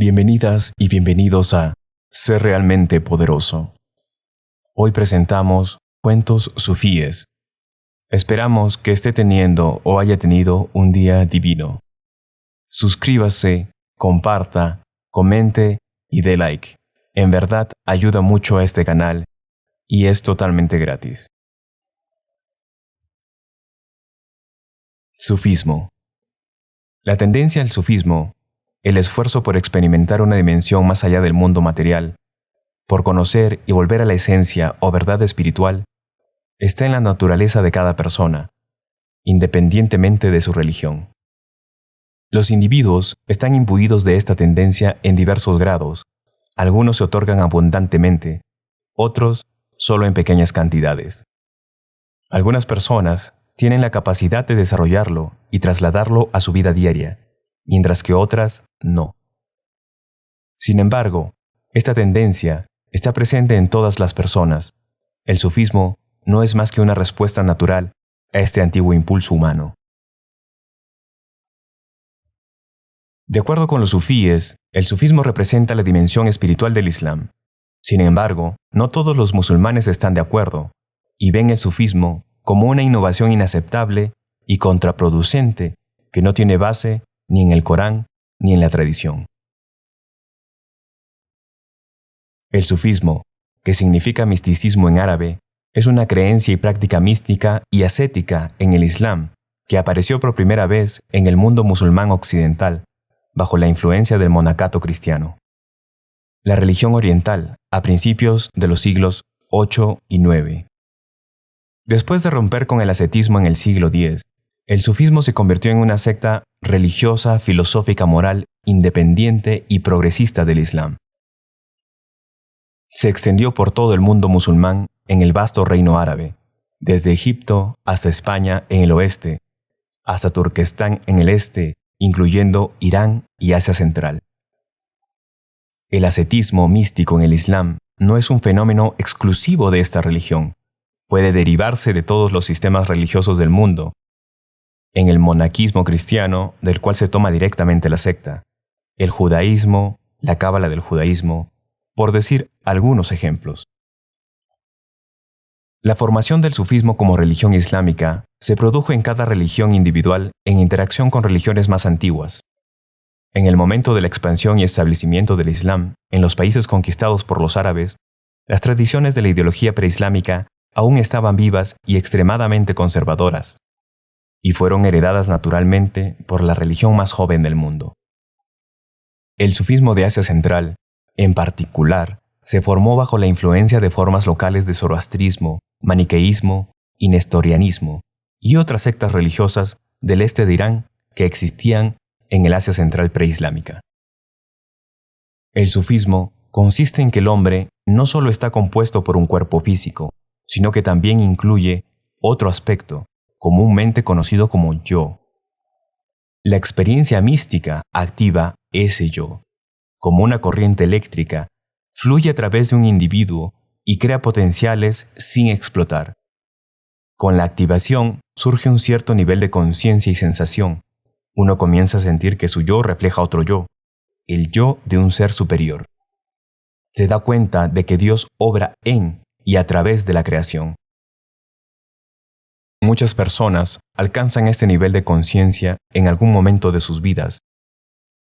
Bienvenidas y bienvenidos a Ser Realmente Poderoso. Hoy presentamos Cuentos Sufíes. Esperamos que esté teniendo o haya tenido un día divino. Suscríbase, comparta, comente y dé like. En verdad ayuda mucho a este canal y es totalmente gratis. Sufismo. La tendencia al sufismo, el esfuerzo por experimentar una dimensión más allá del mundo material, por conocer y volver a la esencia o verdad espiritual, está en la naturaleza de cada persona, independientemente de su religión. Los individuos están imbuidos de esta tendencia en diversos grados. Algunos se otorgan abundantemente, otros solo en pequeñas cantidades. Algunas personas tienen la capacidad de desarrollarlo y trasladarlo a su vida diaria, mientras que otras no. Sin embargo, esta tendencia está presente en todas las personas. El sufismo no es más que una respuesta natural a este antiguo impulso humano. De acuerdo con los sufíes, el sufismo representa la dimensión espiritual del Islam. Sin embargo, no todos los musulmanes están de acuerdo y ven el sufismo como una innovación inaceptable y contraproducente que no tiene base ni en el Corán ni en la tradición. El sufismo, que significa misticismo en árabe, es una creencia y práctica mística y ascética en el Islam que apareció por primera vez en el mundo musulmán occidental bajo la influencia del monacato cristiano. La religión oriental a principios de los siglos 8 y 9. Después de romper con el ascetismo en el siglo X, el sufismo se convirtió en una secta religiosa, filosófica, moral, independiente y progresista del Islam. Se extendió por todo el mundo musulmán en el vasto reino árabe, desde Egipto hasta España en el oeste, hasta Turquestán en el este, incluyendo Irán y Asia Central. El ascetismo místico en el Islam no es un fenómeno exclusivo de esta religión. Puede derivarse de todos los sistemas religiosos del mundo. En el monaquismo cristiano, del cual se toma directamente la secta, el judaísmo, la cábala del judaísmo, por decir algunos ejemplos. La formación del sufismo como religión islámica se produjo en cada religión individual en interacción con religiones más antiguas. En el momento de la expansión y establecimiento del Islam en los países conquistados por los árabes, las tradiciones de la ideología preislámica aún estaban vivas y extremadamente conservadoras, y fueron heredadas naturalmente por la religión más joven del mundo. El sufismo de Asia Central, en particular, se formó bajo la influencia de formas locales de zoroastrismo, maniqueísmo y nestorianismo, y otras sectas religiosas del este de Irán que existían en el Asia Central preislámica. El sufismo consiste en que el hombre no solo está compuesto por un cuerpo físico, sino que también incluye otro aspecto, comúnmente conocido como yo. La experiencia mística activa ese yo. Como una corriente eléctrica, fluye a través de un individuo y crea potenciales sin explotar. Con la activación surge un cierto nivel de conciencia y sensación. Uno comienza a sentir que su yo refleja otro yo, el yo de un ser superior. Se da cuenta de que Dios obra en y a través de la creación. Muchas personas alcanzan este nivel de conciencia en algún momento de sus vidas.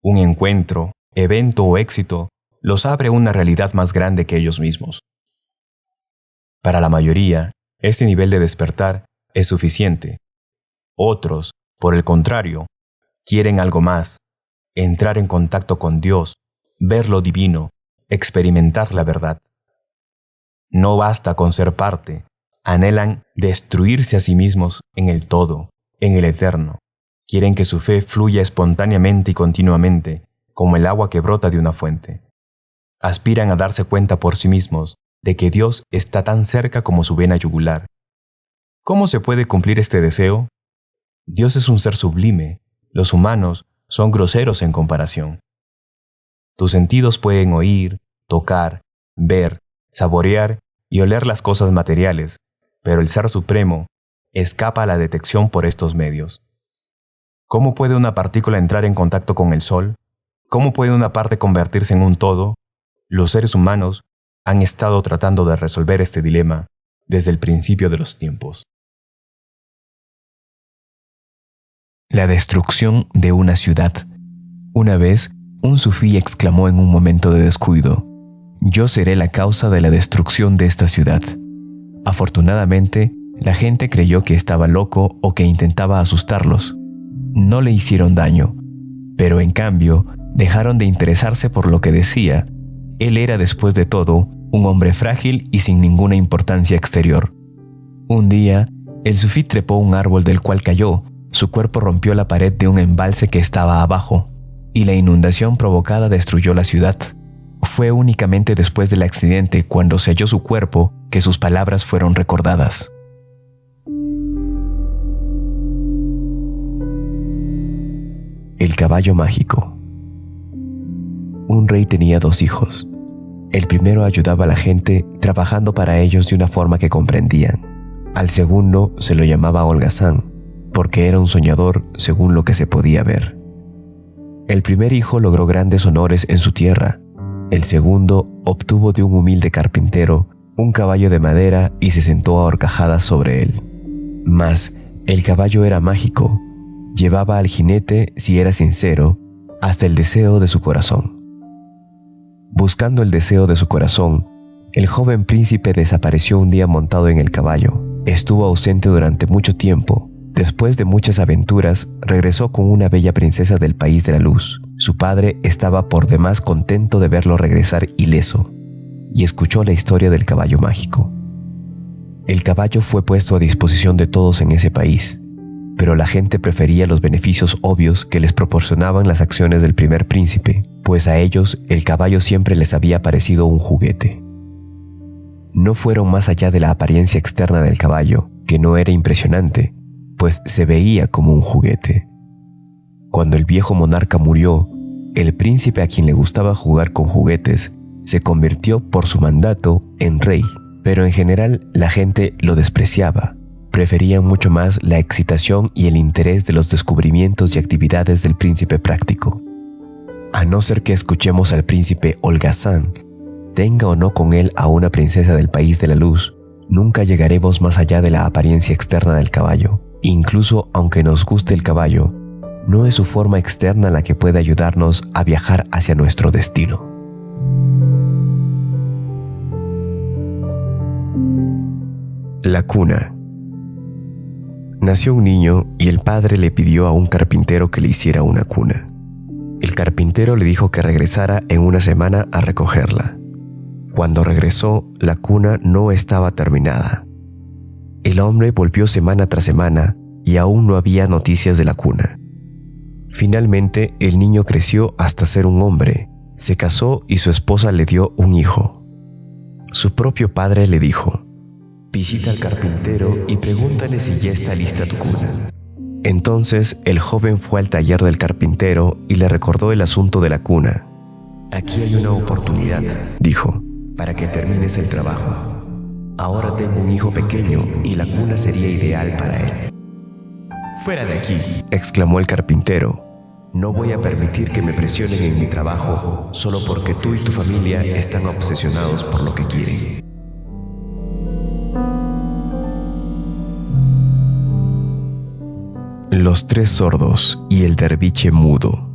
Un encuentro, evento o éxito los abre a una realidad más grande que ellos mismos. Para la mayoría, este nivel de despertar es suficiente. Otros, por el contrario, quieren algo más, entrar en contacto con Dios, ver lo divino, experimentar la verdad. No basta con ser parte, anhelan destruirse a sí mismos en el todo, en el eterno. Quieren que su fe fluya espontáneamente y continuamente, como el agua que brota de una fuente. Aspiran a darse cuenta por sí mismos de que Dios está tan cerca como su vena yugular. ¿Cómo se puede cumplir este deseo? Dios es un ser sublime, los humanos son groseros en comparación. Tus sentidos pueden oír, tocar, ver, saborear y oler las cosas materiales, pero el Ser Supremo escapa a la detección por estos medios. ¿Cómo puede una partícula entrar en contacto con el Sol? ¿Cómo puede una parte convertirse en un todo? Los seres humanos han estado tratando de resolver este dilema desde el principio de los tiempos. La destrucción de una ciudad. Una vez, un sufí exclamó en un momento de descuido: «Yo seré la causa de la destrucción de esta ciudad». Afortunadamente, la gente creyó que estaba loco o que intentaba asustarlos. No le hicieron daño, pero en cambio, dejaron de interesarse por lo que decía. Él era, después de todo, un hombre frágil y sin ninguna importancia exterior. Un día, el sufí trepó un árbol del cual cayó. Su cuerpo rompió la pared de un embalse que estaba abajo, y la inundación provocada destruyó la ciudad. Fue únicamente después del accidente, cuando se halló su cuerpo, que sus palabras fueron recordadas. El caballo mágico. Un rey tenía 2 hijos. El primero ayudaba a la gente trabajando para ellos de una forma que comprendían. Al segundo se lo llamaba holgazán, porque era un soñador según lo que se podía ver. El primer hijo logró grandes honores en su tierra. El segundo obtuvo de un humilde carpintero un caballo de madera y se sentó a horcajadas sobre él. Mas el caballo era mágico. Llevaba al jinete, si era sincero, hasta el deseo de su corazón. Buscando el deseo de su corazón, el joven príncipe desapareció un día montado en el caballo. Estuvo ausente durante mucho tiempo. Después de muchas aventuras, regresó con una bella princesa del país de la luz. Su padre estaba por demás contento de verlo regresar ileso, y escuchó la historia del caballo mágico. El caballo fue puesto a disposición de todos en ese país, pero la gente prefería los beneficios obvios que les proporcionaban las acciones del primer príncipe, pues a ellos el caballo siempre les había parecido un juguete. No fueron más allá de la apariencia externa del caballo, que no era impresionante, pues se veía como un juguete. Cuando el viejo monarca murió, el príncipe, a quien le gustaba jugar con juguetes, se convirtió por su mandato en rey, pero en general la gente lo despreciaba. Preferían mucho más la excitación y el interés de los descubrimientos y actividades del príncipe práctico. A no ser que escuchemos al príncipe holgazán, tenga o no con él a una princesa del país de la luz, nunca llegaremos más allá de la apariencia externa del caballo. Incluso aunque nos guste el caballo, no es su forma externa la que puede ayudarnos a viajar hacia nuestro destino. La cuna. Nació un niño y el padre le pidió a un carpintero que le hiciera una cuna. El carpintero le dijo que regresara en una semana a recogerla. Cuando regresó, la cuna no estaba terminada. El hombre volvió semana tras semana y aún no había noticias de la cuna. Finalmente, el niño creció hasta ser un hombre, se casó y su esposa le dio un hijo. Su propio padre le dijo: «Visita al carpintero y pregúntale si ya está lista tu cuna». Entonces el joven fue al taller del carpintero y le recordó el asunto de la cuna. «Aquí hay una oportunidad», dijo, «para que termines el trabajo. Ahora tengo un hijo pequeño y la cuna sería ideal para él». «Fuera de aquí», exclamó el carpintero. «No voy a permitir que me presionen en mi trabajo solo porque tú y tu familia están obsesionados por lo que quieren». Los 3 sordos y el derviche mudo.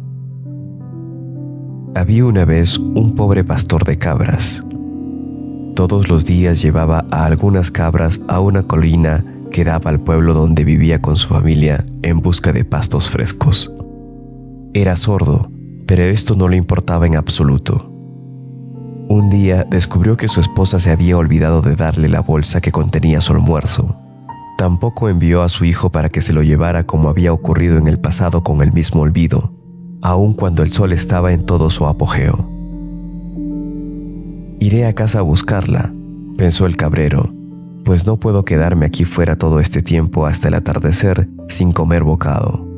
Había una vez un pobre pastor de cabras. Todos los días llevaba a algunas cabras a una colina que daba al pueblo donde vivía con su familia en busca de pastos frescos. Era sordo, pero esto no le importaba en absoluto. Un día descubrió que su esposa se había olvidado de darle la bolsa que contenía su almuerzo. Tampoco envió a su hijo para que se lo llevara como había ocurrido en el pasado con el mismo olvido, aun cuando el sol estaba en todo su apogeo. «Iré a casa a buscarla», pensó el cabrero, «pues no puedo quedarme aquí fuera todo este tiempo hasta el atardecer sin comer bocado».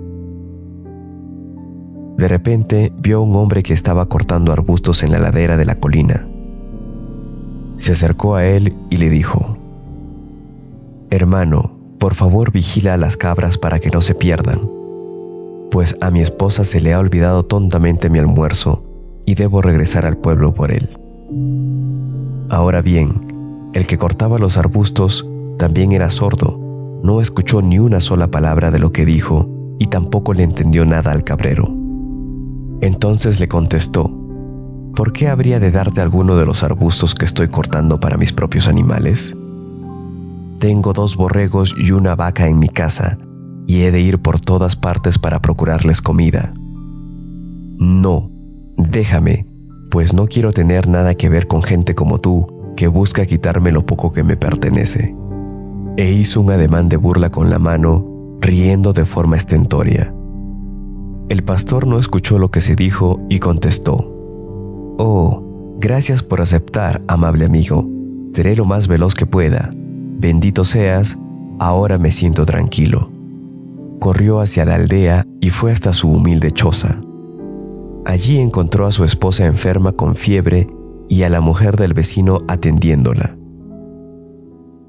De repente vio a un hombre que estaba cortando arbustos en la ladera de la colina. Se acercó a él y le dijo: «Hermano, por favor vigila a las cabras para que no se pierdan». pues a mi esposa se le ha olvidado tontamente mi almuerzo y debo regresar al pueblo por él. Ahora bien, el que cortaba los arbustos también era sordo, no escuchó ni una sola palabra de lo que dijo y tampoco le entendió nada al cabrero. Entonces le contestó: ¿por qué habría de darte alguno de los arbustos que estoy cortando para mis propios animales? Tengo 2 borregos y una vaca en mi casa, y he de ir por todas partes para procurarles comida. No, déjame, pues no quiero tener nada que ver con gente como tú, que busca quitarme lo poco que me pertenece. E hizo un ademán de burla con la mano, riendo de forma estentórea. El pastor no escuchó lo que se dijo y contestó: «Oh, gracias por aceptar, amable amigo. Seré lo más veloz que pueda. Bendito seas, ahora me siento tranquilo». Corrió hacia la aldea y fue hasta su humilde choza. Allí encontró a su esposa enferma con fiebre y a la mujer del vecino atendiéndola.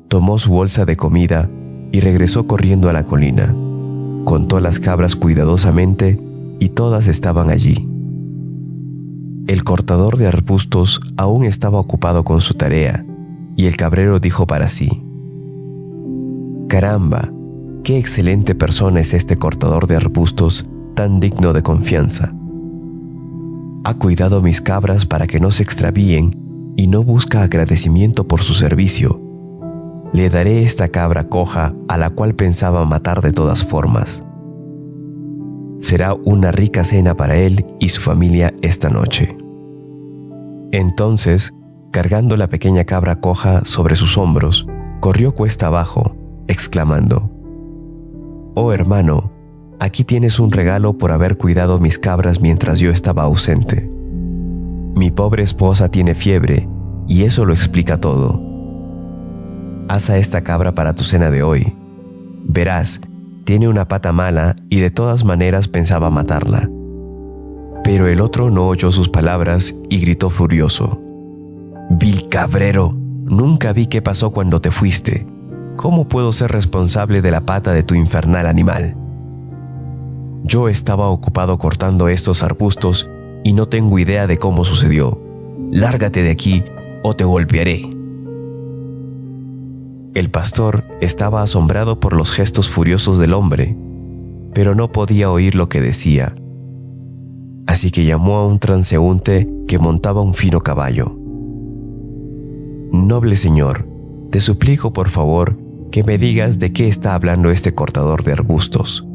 Tomó su bolsa de comida y regresó corriendo a la colina. Contó las cabras cuidadosamente y todas estaban allí. El cortador de arbustos aún estaba ocupado con su tarea y el cabrero dijo para sí: «Caramba, qué excelente persona es este cortador de arbustos tan digno de confianza. Ha cuidado mis cabras para que no se extravíen y no busca agradecimiento por su servicio. Le daré esta cabra coja a la cual pensaba matar de todas formas. Será una rica cena para él y su familia esta noche». Entonces, cargando la pequeña cabra coja sobre sus hombros, corrió cuesta abajo, exclamando: «Oh hermano, aquí tienes un regalo por haber cuidado mis cabras mientras yo estaba ausente. Mi pobre esposa tiene fiebre y eso lo explica todo. Haz a esta cabra para tu cena de hoy. Verás, tiene una pata mala y de todas maneras pensaba matarla». Pero el otro no oyó sus palabras y gritó furioso: «Vil cabrero, nunca vi qué pasó cuando te fuiste. ¿Cómo puedo ser responsable de la pata de tu infernal animal? Yo estaba ocupado cortando estos arbustos y no tengo idea de cómo sucedió. Lárgate de aquí o te golpearé». El pastor estaba asombrado por los gestos furiosos del hombre, pero no podía oír lo que decía. Así que llamó a un transeúnte que montaba un fino caballo. «Noble señor, te suplico por favor que me digas de qué está hablando este cortador de arbustos.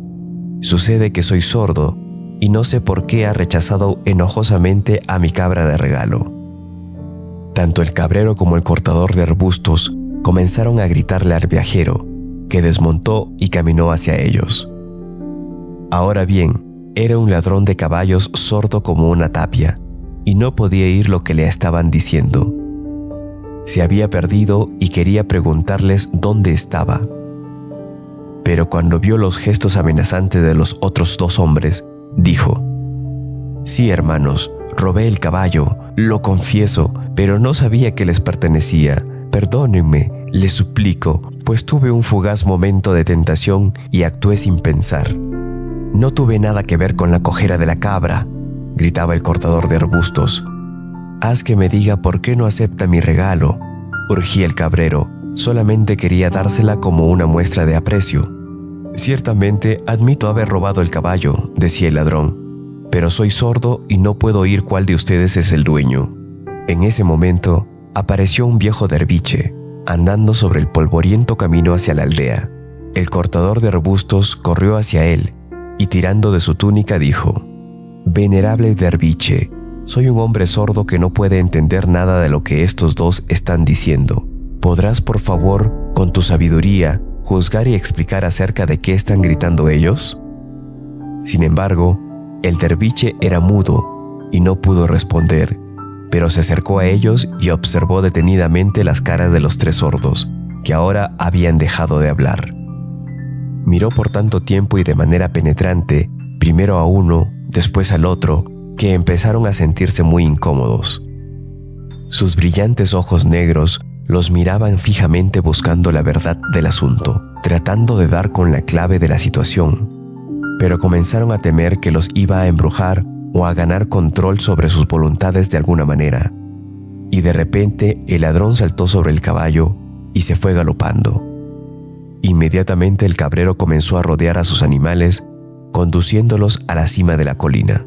Sucede que soy sordo y no sé por qué ha rechazado enojosamente a mi cabra de regalo». Tanto el cabrero como el cortador de arbustos comenzaron a gritarle al viajero, que desmontó y caminó hacia ellos. Ahora bien, era un ladrón de caballos sordo como una tapia, y no podía oír lo que le estaban diciendo. Se había perdido y quería preguntarles dónde estaba. Pero cuando vio los gestos amenazantes de los otros 2 hombres, dijo: «Sí, hermanos, robé el caballo, lo confieso, pero no sabía que les pertenecía. Perdónenme, les suplico, pues tuve un fugaz momento de tentación y actué sin pensar. No tuve nada que ver con la cojera de la cabra», gritaba el cortador de arbustos. «Haz que me diga por qué no acepta mi regalo», urgía el cabrero. «Solamente quería dársela como una muestra de aprecio». «Ciertamente admito haber robado el caballo», decía el ladrón, «pero soy sordo y no puedo oír cuál de ustedes es el dueño». En ese momento apareció un viejo derviche, andando sobre el polvoriento camino hacia la aldea. El cortador de arbustos corrió hacia él y tirando de su túnica dijo: «Venerable derviche, soy un hombre sordo que no puede entender nada de lo que estos 2 están diciendo. ¿Podrás, por favor, con tu sabiduría, juzgar y explicar acerca de qué están gritando ellos?». Sin embargo, el derviche era mudo y no pudo responder, pero se acercó a ellos y observó detenidamente las caras de los 3 sordos, que ahora habían dejado de hablar. Miró por tanto tiempo y de manera penetrante, primero a uno, después al otro, que empezaron a sentirse muy incómodos. Sus brillantes ojos negros los miraban fijamente buscando la verdad del asunto, tratando de dar con la clave de la situación. pero comenzaron a temer que los iba a embrujar o a ganar control sobre sus voluntades de alguna manera. Y de repente el ladrón saltó sobre el caballo y se fue galopando. Inmediatamente el cabrero comenzó a rodear a sus animales, conduciéndolos a la cima de la colina.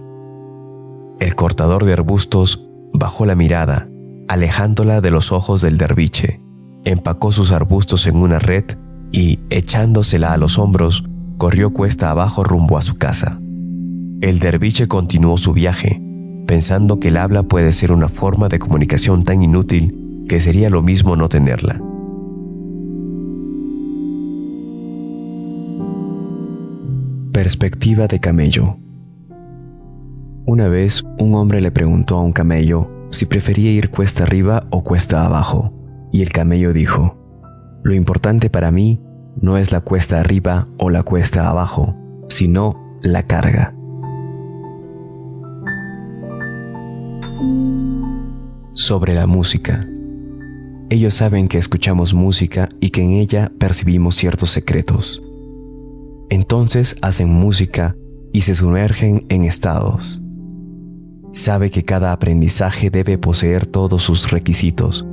El cortador de arbustos bajó la mirada, alejándola de los ojos del derviche, empacó sus arbustos en una red y, echándosela a los hombros, corrió cuesta abajo rumbo a su casa. El derviche continuó su viaje, pensando que el habla puede ser una forma de comunicación tan inútil que sería lo mismo no tenerla. Perspectiva de camello. Una vez un hombre le preguntó a un camello si prefería ir cuesta arriba o cuesta abajo, y el camello dijo: "Lo importante para mí no es la cuesta arriba o la cuesta abajo, sino la carga". Sobre la música. Ellos saben que escuchamos música y que en ella percibimos ciertos secretos. Entonces hacen música y se sumergen en estados. Sabe que cada aprendizaje debe poseer todos sus requisitos,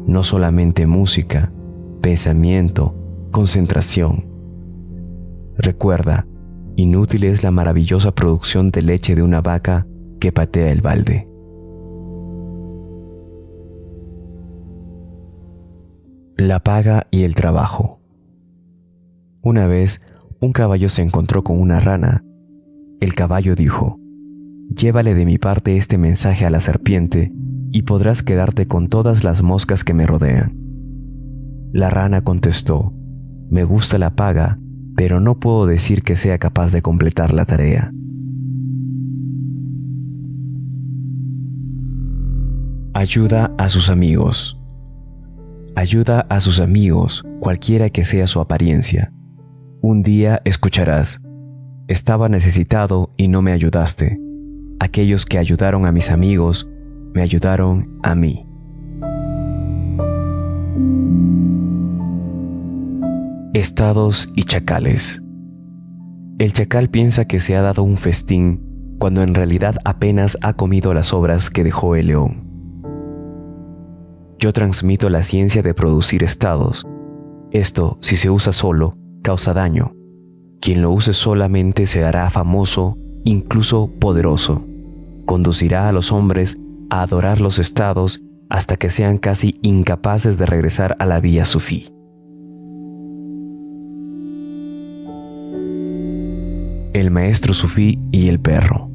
no solamente música, pensamiento, concentración. Recuerda, inútil es la maravillosa producción de leche de una vaca que patea el balde. La paga y el trabajo. Una vez, un caballo se encontró con una rana. El caballo dijo: "Llévale de mi parte este mensaje a la serpiente y podrás quedarte con todas las moscas que me rodean". La rana contestó: "Me gusta la paga, pero no puedo decir que sea capaz de completar la tarea". Ayuda a sus amigos. Ayuda a sus amigos, cualquiera que sea su apariencia. Un día escucharás: "Estaba necesitado y no me ayudaste. Aquellos que ayudaron a mis amigos, me ayudaron a mí". Estados y chacales. El chacal piensa que se ha dado un festín cuando en realidad apenas ha comido las sobras que dejó el león. Yo transmito la ciencia de producir estados. Esto, si se usa solo, causa daño. Quien lo use solamente se hará famoso, incluso poderoso. Conducirá a los hombres a adorar los estados hasta que sean casi incapaces de regresar a la vía sufí. El maestro sufí y el perro.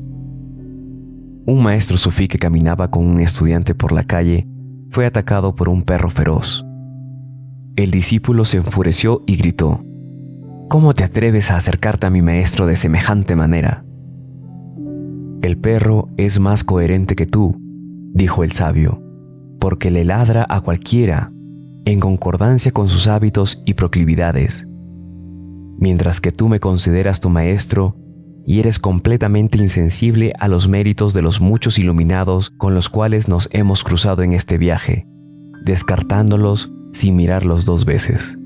Un maestro sufí que caminaba con un estudiante por la calle fue atacado por un perro feroz. El discípulo se enfureció y gritó: "¿Cómo te atreves a acercarte a mi maestro de semejante manera?". "El perro es más coherente que tú", dijo el sabio, "porque le ladra a cualquiera, en concordancia con sus hábitos y proclividades. Mientras que tú me consideras tu maestro y eres completamente insensible a los méritos de los muchos iluminados con los cuales nos hemos cruzado en este viaje, descartándolos sin mirarlos dos veces".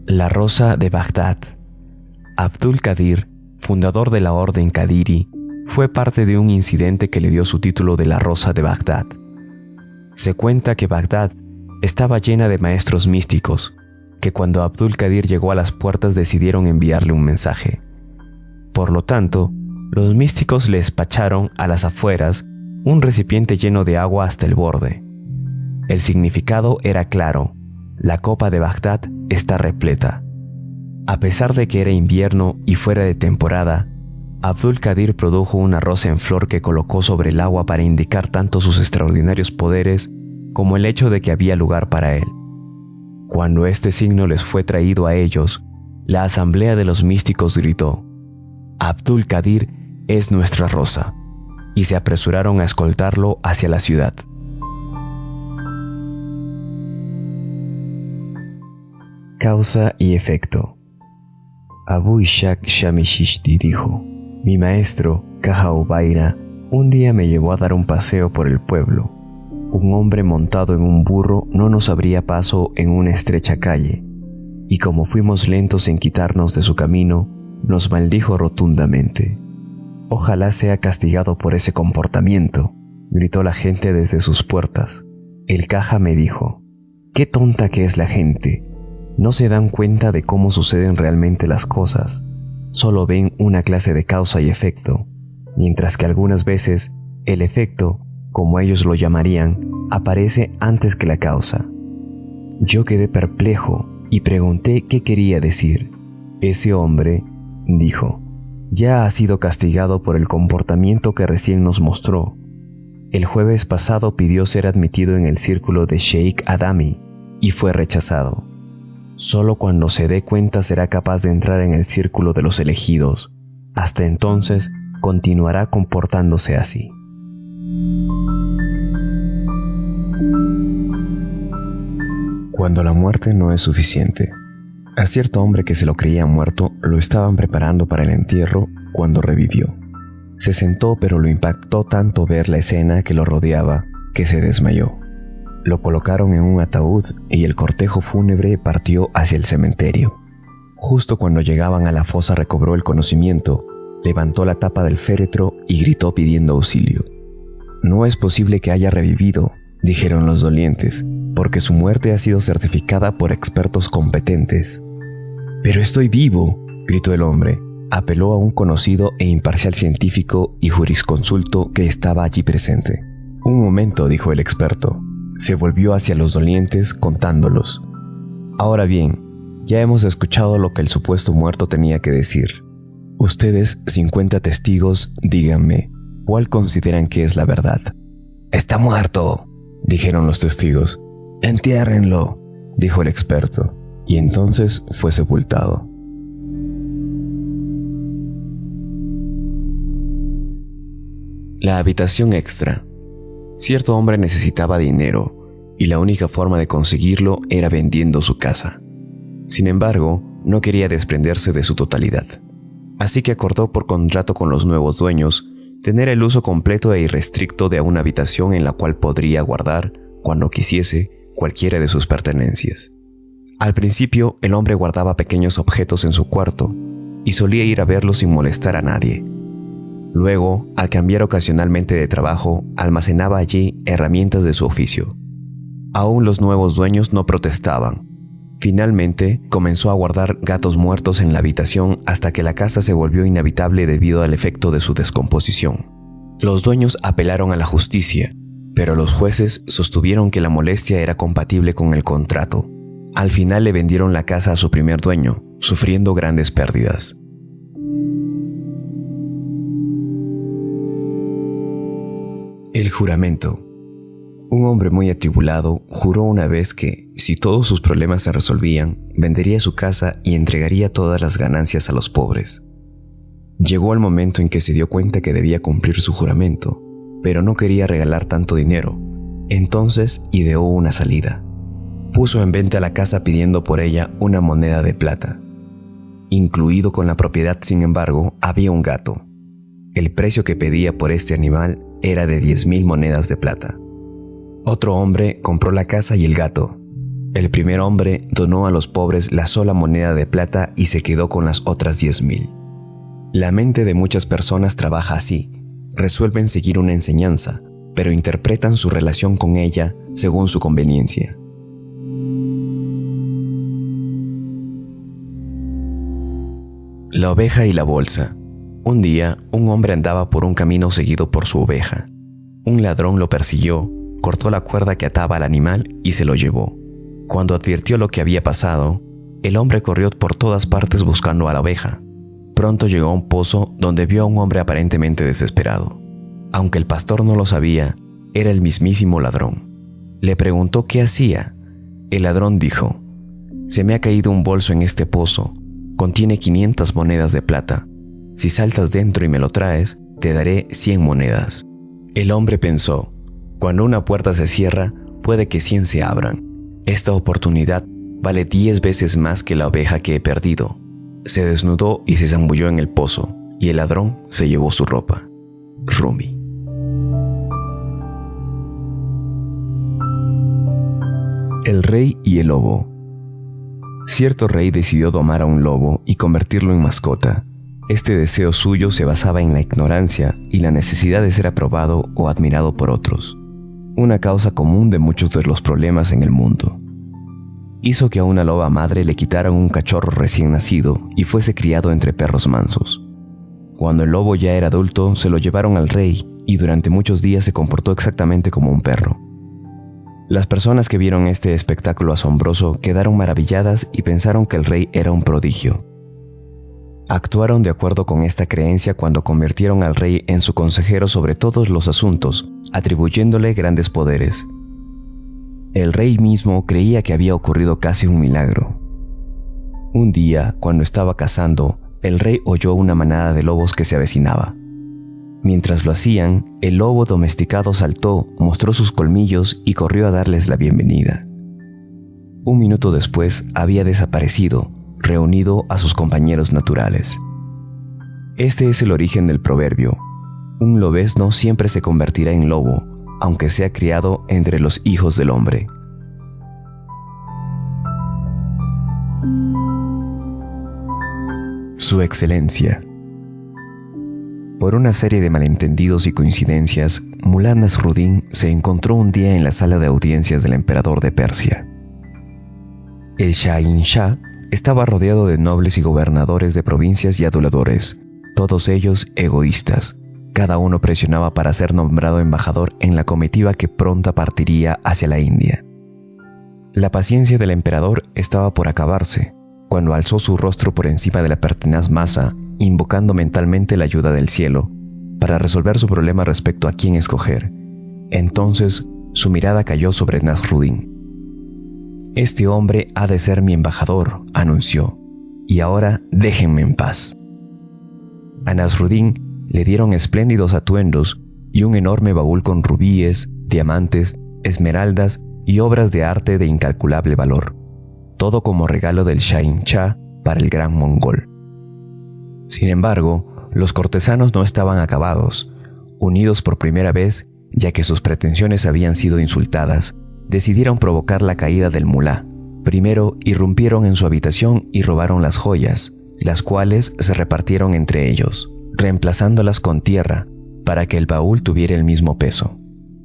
La Rosa de Bagdad. Abdul Qadir, fundador de la Orden Qadiri, fue parte de un incidente que le dio su título de la Rosa de Bagdad. Se cuenta que Bagdad estaba llena de maestros místicos, que cuando Abdul Qadir llegó a las puertas decidieron enviarle un mensaje. Por lo tanto, los místicos le despacharon a las afueras un recipiente lleno de agua hasta el borde. El significado era claro: la copa de Bagdad está repleta. A pesar de que era invierno y fuera de temporada, Abdul Qadir produjo una rosa en flor que colocó sobre el agua para indicar tanto sus extraordinarios poderes como el hecho de que había lugar para él. Cuando este signo les fue traído a ellos, la asamblea de los místicos gritó: "Abdul Qadir es nuestra rosa", y se apresuraron a escoltarlo hacia la ciudad. Causa y efecto. Abu Ishaq Shamishishti dijo: "Mi maestro, Kaja Ubaira, un día me llevó a dar un paseo por el pueblo. Un hombre montado en un burro no nos abría paso en una estrecha calle. y como fuimos lentos en quitarnos de su camino, nos maldijo rotundamente. «Ojalá sea castigado por ese comportamiento», gritó la gente desde sus puertas. El caja me dijo: «Qué tonta que es la gente. No se dan cuenta de cómo suceden realmente las cosas. Solo ven una clase de causa y efecto, mientras que algunas veces el efecto, como ellos lo llamarían, aparece antes que la causa». Yo quedé perplejo y pregunté qué quería decir. Ese hombre dijo: «Ya ha sido castigado por el comportamiento que recién nos mostró. El jueves pasado pidió ser admitido en el círculo de Sheikh Adami y fue rechazado. Solo cuando se dé cuenta será capaz de entrar en el círculo de los elegidos. Hasta entonces continuará comportándose así». Cuando la muerte no es suficiente. A cierto hombre que se lo creía muerto lo estaban preparando para el entierro cuando revivió. Se sentó, pero lo impactó tanto ver la escena que lo rodeaba que se desmayó. Lo colocaron en un ataúd y el cortejo fúnebre partió hacia el cementerio. Justo cuando llegaban a la fosa recobró el conocimiento, levantó la tapa del féretro y gritó pidiendo auxilio. «No es posible que haya revivido», dijeron los dolientes, «porque su muerte ha sido certificada por expertos competentes». «Pero estoy vivo», gritó el hombre. Apeló a un conocido e imparcial científico y jurisconsulto que estaba allí presente. «Un momento», dijo el experto. Se volvió hacia los dolientes contándolos. «Ahora bien, ya hemos escuchado lo que el supuesto muerto tenía que decir. Ustedes, 50 testigos, díganme, ¿cuál consideran que es la verdad?» «Está muerto», dijeron los testigos. «Entiérrenlo», dijo el experto, y entonces fue sepultado. La habitación extra. Cierto hombre necesitaba dinero, y la única forma de conseguirlo era vendiendo su casa. Sin embargo, no quería desprenderse de su totalidad. Así que acordó por contrato con los nuevos dueños tener el uso completo e irrestricto de una habitación en la cual podría guardar, cuando quisiese, cualquiera de sus pertenencias. Al principio, el hombre guardaba pequeños objetos en su cuarto y solía ir a verlos sin molestar a nadie. Luego, al cambiar ocasionalmente de trabajo, almacenaba allí herramientas de su oficio. Aún los nuevos dueños no protestaban. Finalmente, comenzó a guardar gatos muertos en la habitación hasta que la casa se volvió inhabitable debido al efecto de su descomposición. Los dueños apelaron a la justicia, pero los jueces sostuvieron que la molestia era compatible con el contrato. Al final le vendieron la casa a su primer dueño, sufriendo grandes pérdidas. El juramento. Un hombre muy atribulado juró una vez que, si todos sus problemas se resolvían, vendería su casa y entregaría todas las ganancias a los pobres. Llegó el momento en que se dio cuenta que debía cumplir su juramento, pero no quería regalar tanto dinero. Entonces ideó una salida. Puso en venta la casa pidiendo por ella una moneda de plata. Incluido con la propiedad, sin embargo, había un gato. El precio que pedía por este animal era de 10,000 monedas de plata. Otro hombre compró la casa y el gato. El primer hombre donó a los pobres la sola moneda de plata y se quedó con las otras 10,000. La mente de muchas personas trabaja así. Resuelven seguir una enseñanza, pero interpretan su relación con ella según su conveniencia. La oveja y la bolsa. Un día, un hombre andaba por un camino seguido por su oveja. Un ladrón lo persiguió, cortó la cuerda que ataba al animal y se lo llevó. Cuando advirtió lo que había pasado, el hombre corrió por todas partes buscando a la oveja. Pronto llegó a un pozo donde vio a un hombre aparentemente desesperado. Aunque el pastor no lo sabía, era el mismísimo ladrón. Le preguntó qué hacía. El ladrón dijo: «Se me ha caído un bolso en este pozo. Contiene 500 monedas de plata. Si saltas dentro y me lo traes, te daré 100 monedas». El hombre pensó: cuando una puerta se cierra, puede que 100 se abran. Esta oportunidad vale 10 veces más que la oveja que he perdido. Se desnudó y se zambulló en el pozo, y el ladrón se llevó su ropa. Rumi. El rey y el lobo. Cierto rey decidió domar a un lobo y convertirlo en mascota. Este deseo suyo se basaba en la ignorancia y la necesidad de ser aprobado o admirado por otros, una causa común de muchos de los problemas en el mundo. Hizo que a una loba madre le quitaran un cachorro recién nacido y fuese criado entre perros mansos. Cuando el lobo ya era adulto, se lo llevaron al rey y durante muchos días se comportó exactamente como un perro. Las personas que vieron este espectáculo asombroso quedaron maravilladas y pensaron que el rey era un prodigio. Actuaron de acuerdo con esta creencia cuando convirtieron al rey en su consejero sobre todos los asuntos, atribuyéndole grandes poderes. El rey mismo creía que había ocurrido casi un milagro. Un día, cuando estaba cazando, el rey oyó una manada de lobos que se avecinaba. Mientras lo hacían, el lobo domesticado saltó, mostró sus colmillos y corrió a darles la bienvenida. Un minuto después había desaparecido, reunido a sus compañeros naturales. Este es el origen del proverbio: un lobezno siempre se convertirá en lobo, aunque sea criado entre los hijos del hombre. Su Excelencia. Por una serie de malentendidos y coincidencias, Mulá Nasruddin se encontró un día en la sala de audiencias del emperador de Persia. El Shahin-Shah estaba rodeado de nobles y gobernadores de provincias y aduladores, todos ellos egoístas. Cada uno presionaba para ser nombrado embajador en la comitiva que pronto partiría hacia la India. La paciencia del emperador estaba por acabarse, cuando alzó su rostro por encima de la pertinaz masa, invocando mentalmente la ayuda del cielo, para resolver su problema respecto a quién escoger. Entonces, su mirada cayó sobre Nasruddin. «Este hombre ha de ser mi embajador», anunció, «y ahora déjenme en paz». A Nasruddin le dieron espléndidos atuendos y un enorme baúl con rubíes, diamantes, esmeraldas y obras de arte de incalculable valor, todo como regalo del Shahin-Shah para el gran mongol. Sin embargo, los cortesanos no estaban acabados. Unidos por primera vez, ya que sus pretensiones habían sido insultadas, decidieron provocar la caída del mulá. Primero irrumpieron en su habitación y robaron las joyas, las cuales se repartieron entre ellos, reemplazándolas con tierra para que el baúl tuviera el mismo peso.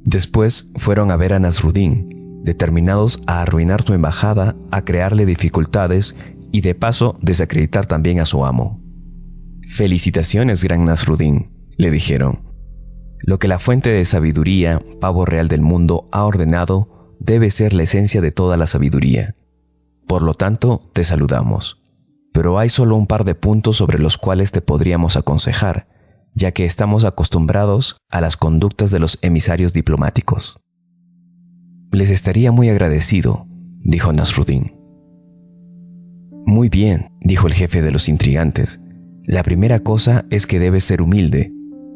Después fueron a ver a Nasruddin, determinados a arruinar su embajada, a crearle dificultades y de paso desacreditar también a su amo. «Felicitaciones, gran Nasruddin», le dijeron. «Lo que la fuente de sabiduría, pavo real del mundo, ha ordenado debe ser la esencia de toda la sabiduría. Por lo tanto, te saludamos. Pero hay solo un par de puntos sobre los cuales te podríamos aconsejar, ya que estamos acostumbrados a las conductas de los emisarios diplomáticos». «Les estaría muy agradecido», dijo Nasruddin. «Muy bien», dijo el jefe de los intrigantes. «La primera cosa es que debes ser humilde.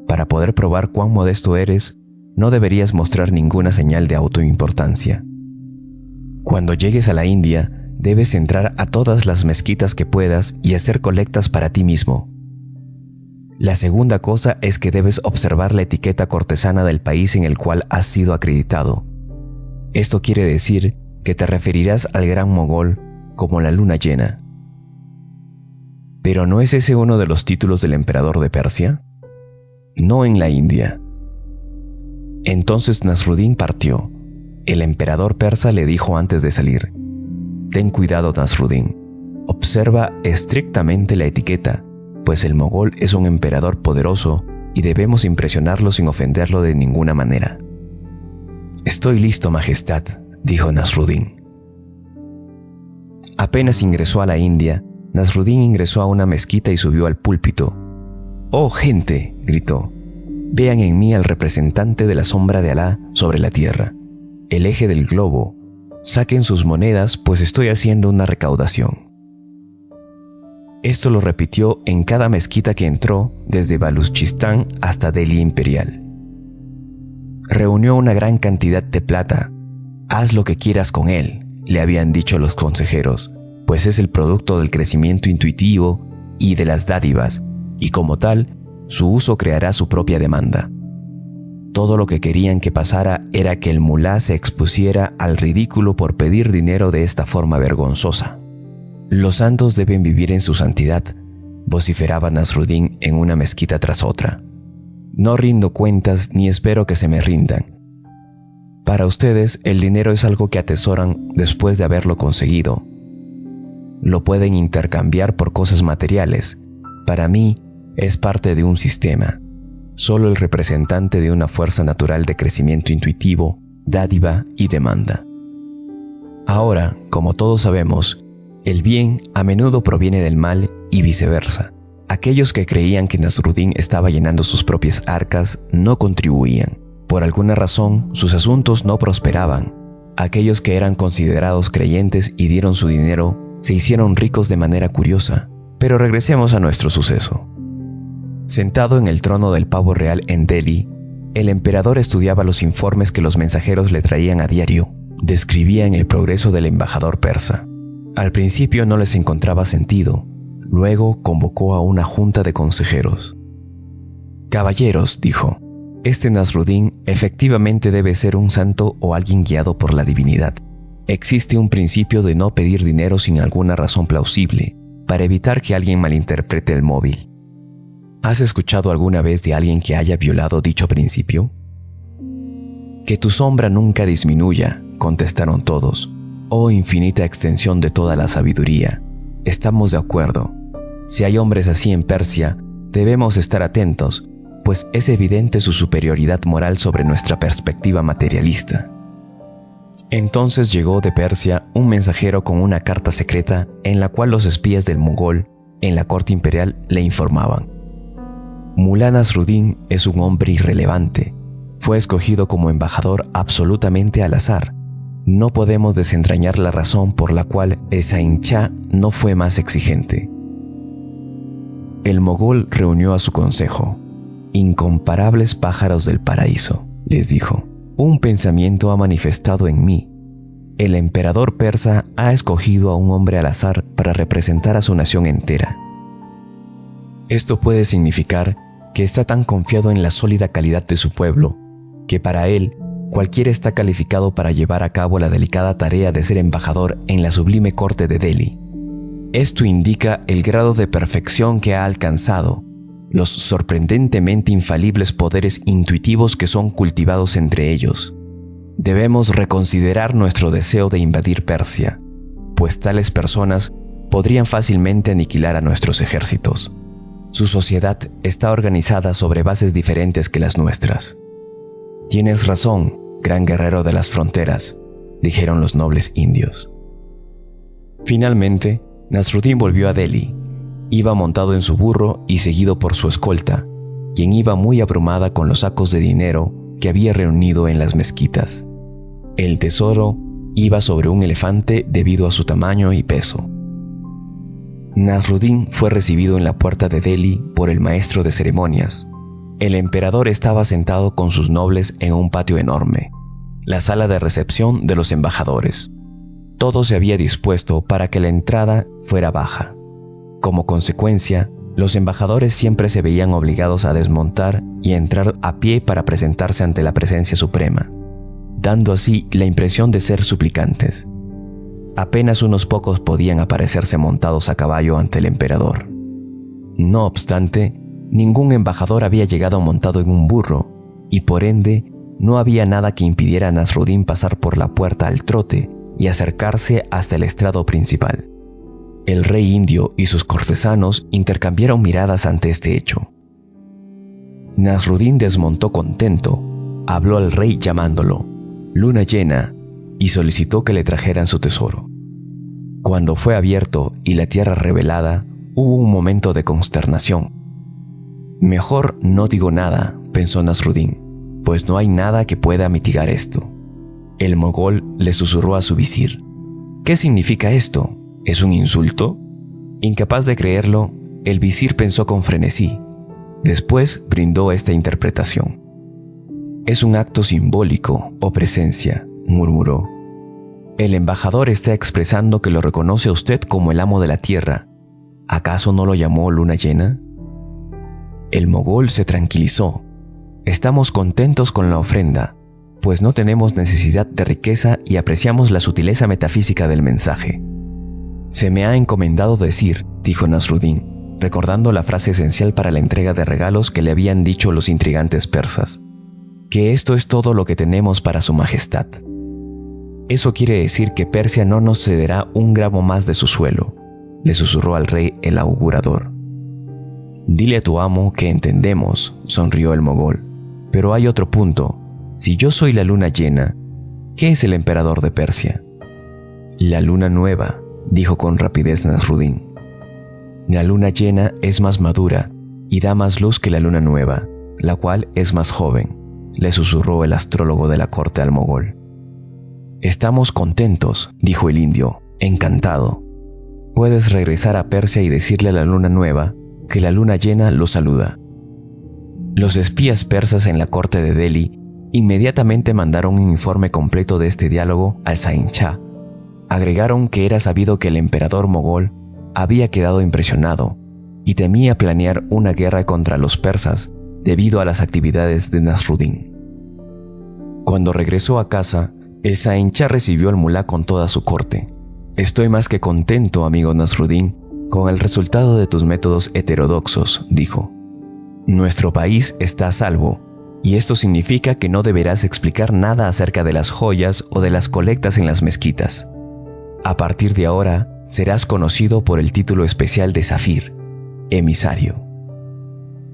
Para poder probar cuán modesto eres, no deberías mostrar ninguna señal de autoimportancia. Cuando llegues a la India, debes entrar a todas las mezquitas que puedas y hacer colectas para ti mismo. La segunda cosa es que debes observar la etiqueta cortesana del país en el cual has sido acreditado. Esto quiere decir que te referirás al gran mogol como la luna llena». «¿Pero no es ese uno de los títulos del emperador de Persia?» «No en la India». Entonces Nasruddin partió. El emperador persa le dijo antes de salir: «Ten cuidado, Nasruddin. Observa estrictamente la etiqueta, pues el mogol es un emperador poderoso y debemos impresionarlo sin ofenderlo de ninguna manera». «Estoy listo, Majestad», dijo Nasruddin. Apenas ingresó a la India, Nasruddin ingresó a una mezquita y subió al púlpito. «¡Oh, gente!», gritó. «Vean en mí al representante de la sombra de Alá sobre la tierra, el eje del globo. Saquen sus monedas, pues estoy haciendo una recaudación». Esto lo repitió en cada mezquita que entró, desde Baluchistán hasta Delhi Imperial. Reunió una gran cantidad de plata. «Haz lo que quieras con él», le habían dicho los consejeros, pues es el producto del crecimiento intuitivo y de las dádivas, y como tal, su uso creará su propia demanda. Todo lo que querían que pasara era que el mulá se expusiera al ridículo por pedir dinero de esta forma vergonzosa. Los santos deben vivir en su santidad, vociferaba Nasruddin en una mezquita tras otra. No rindo cuentas ni espero que se me rindan. Para ustedes, el dinero es algo que atesoran después de haberlo conseguido. Lo pueden intercambiar por cosas materiales. Para mí, es parte de un sistema. Solo el representante de una fuerza natural de crecimiento intuitivo, dádiva y demanda. Ahora, como todos sabemos, el bien a menudo proviene del mal y viceversa. Aquellos que creían que Nasruddin estaba llenando sus propias arcas no contribuían. Por alguna razón, sus asuntos no prosperaban. Aquellos que eran considerados creyentes y dieron su dinero se hicieron ricos de manera curiosa. Pero regresemos a nuestro suceso. Sentado en el trono del pavo real en Delhi, el emperador estudiaba los informes que los mensajeros le traían a diario. Describían el progreso del embajador persa. Al principio no les encontraba sentido. Luego convocó a una junta de consejeros. «Caballeros», dijo, «este Nasruddin efectivamente debe ser un santo o alguien guiado por la divinidad. Existe un principio de no pedir dinero sin alguna razón plausible, para evitar que alguien malinterprete el móvil. ¿Has escuchado alguna vez de alguien que haya violado dicho principio?» «Que tu sombra nunca disminuya», contestaron todos. «Oh infinita extensión de toda la sabiduría, estamos de acuerdo. Si hay hombres así en Persia, debemos estar atentos, pues es evidente su superioridad moral sobre nuestra perspectiva materialista». Entonces llegó de Persia un mensajero con una carta secreta en la cual los espías del mogol en la corte imperial le informaban: «Mulá Nasruddin es un hombre irrelevante. Fue escogido como embajador absolutamente al azar. No podemos desentrañar la razón por la cual Esain Shah no fue más exigente». El mogol reunió a su consejo. «Incomparables pájaros del paraíso», les dijo, «un pensamiento ha manifestado en mí. El emperador persa ha escogido a un hombre al azar para representar a su nación entera. Esto puede significar que está tan confiado en la sólida calidad de su pueblo, que para él cualquiera está calificado para llevar a cabo la delicada tarea de ser embajador en la sublime corte de Delhi. Esto indica el grado de perfección que ha alcanzado, los sorprendentemente infalibles poderes intuitivos que son cultivados entre ellos. Debemos reconsiderar nuestro deseo de invadir Persia, pues tales personas podrían fácilmente aniquilar a nuestros ejércitos. Su sociedad está organizada sobre bases diferentes que las nuestras». «Tienes razón, gran guerrero de las fronteras», dijeron los nobles indios. Finalmente, Nasruddin volvió a Delhi. Iba montado en su burro y seguido por su escolta, quien iba muy abrumada con los sacos de dinero que había reunido en las mezquitas. El tesoro iba sobre un elefante debido a su tamaño y peso. Nasruddin fue recibido en la puerta de Delhi por el maestro de ceremonias. El emperador estaba sentado con sus nobles en un patio enorme, la sala de recepción de los embajadores. Todo se había dispuesto para que la entrada fuera baja. Como consecuencia, los embajadores siempre se veían obligados a desmontar y entrar a pie para presentarse ante la presencia suprema, dando así la impresión de ser suplicantes. Apenas unos pocos podían aparecerse montados a caballo ante el emperador. No obstante, ningún embajador había llegado montado en un burro, y por ende, no había nada que impidiera a Nasruddin pasar por la puerta al trote y acercarse hasta el estrado principal. El rey indio y sus cortesanos intercambiaron miradas ante este hecho. Nasruddin desmontó contento, habló al rey llamándolo «luna llena» y solicitó que le trajeran su tesoro. Cuando fue abierto y la tierra revelada, hubo un momento de consternación. «Mejor no digo nada», pensó Nasruddin, «pues no hay nada que pueda mitigar esto». El mogol le susurró a su visir: «¿Qué significa esto? ¿Es un insulto?». Incapaz de creerlo, el visir pensó con frenesí. Después brindó esta interpretación: «Es un acto simbólico o presencia», murmuró. «El embajador está expresando que lo reconoce a usted como el amo de la tierra. ¿Acaso no lo llamó luna llena?». El mogol se tranquilizó. «Estamos contentos con la ofrenda, pues no tenemos necesidad de riqueza y apreciamos la sutileza metafísica del mensaje». Se me ha encomendado decir, dijo Nasruddin, recordando la frase esencial para la entrega de regalos que le habían dicho los intrigantes persas, que esto es todo lo que tenemos para su majestad. Eso quiere decir que Persia no nos cederá un gramo más de su suelo, le susurró al rey el augurador. Dile a tu amo que entendemos, sonrió el mogol, pero hay otro punto. Si yo soy la luna llena, ¿qué es el emperador de Persia? La luna nueva, dijo con rapidez Nasruddin. La luna llena es más madura y da más luz que la luna nueva, la cual es más joven, le susurró el astrólogo de la corte al mogol. Estamos contentos, dijo el indio, encantado. Puedes regresar a Persia y decirle a la luna nueva que la luna llena lo saluda. Los espías persas en la corte de Delhi inmediatamente mandaron un informe completo de este diálogo al Sahinchá. Agregaron que era sabido que el emperador mogol había quedado impresionado y temía planear una guerra contra los persas debido a las actividades de Nasruddin. Cuando regresó a casa, el Sahinchá recibió al mulá con toda su corte. Estoy más que contento, amigo Nasruddin, con el resultado de tus métodos heterodoxos, dijo. Nuestro país está a salvo, y esto significa que no deberás explicar nada acerca de las joyas o de las colectas en las mezquitas. A partir de ahora, serás conocido por el título especial de Zafir, emisario.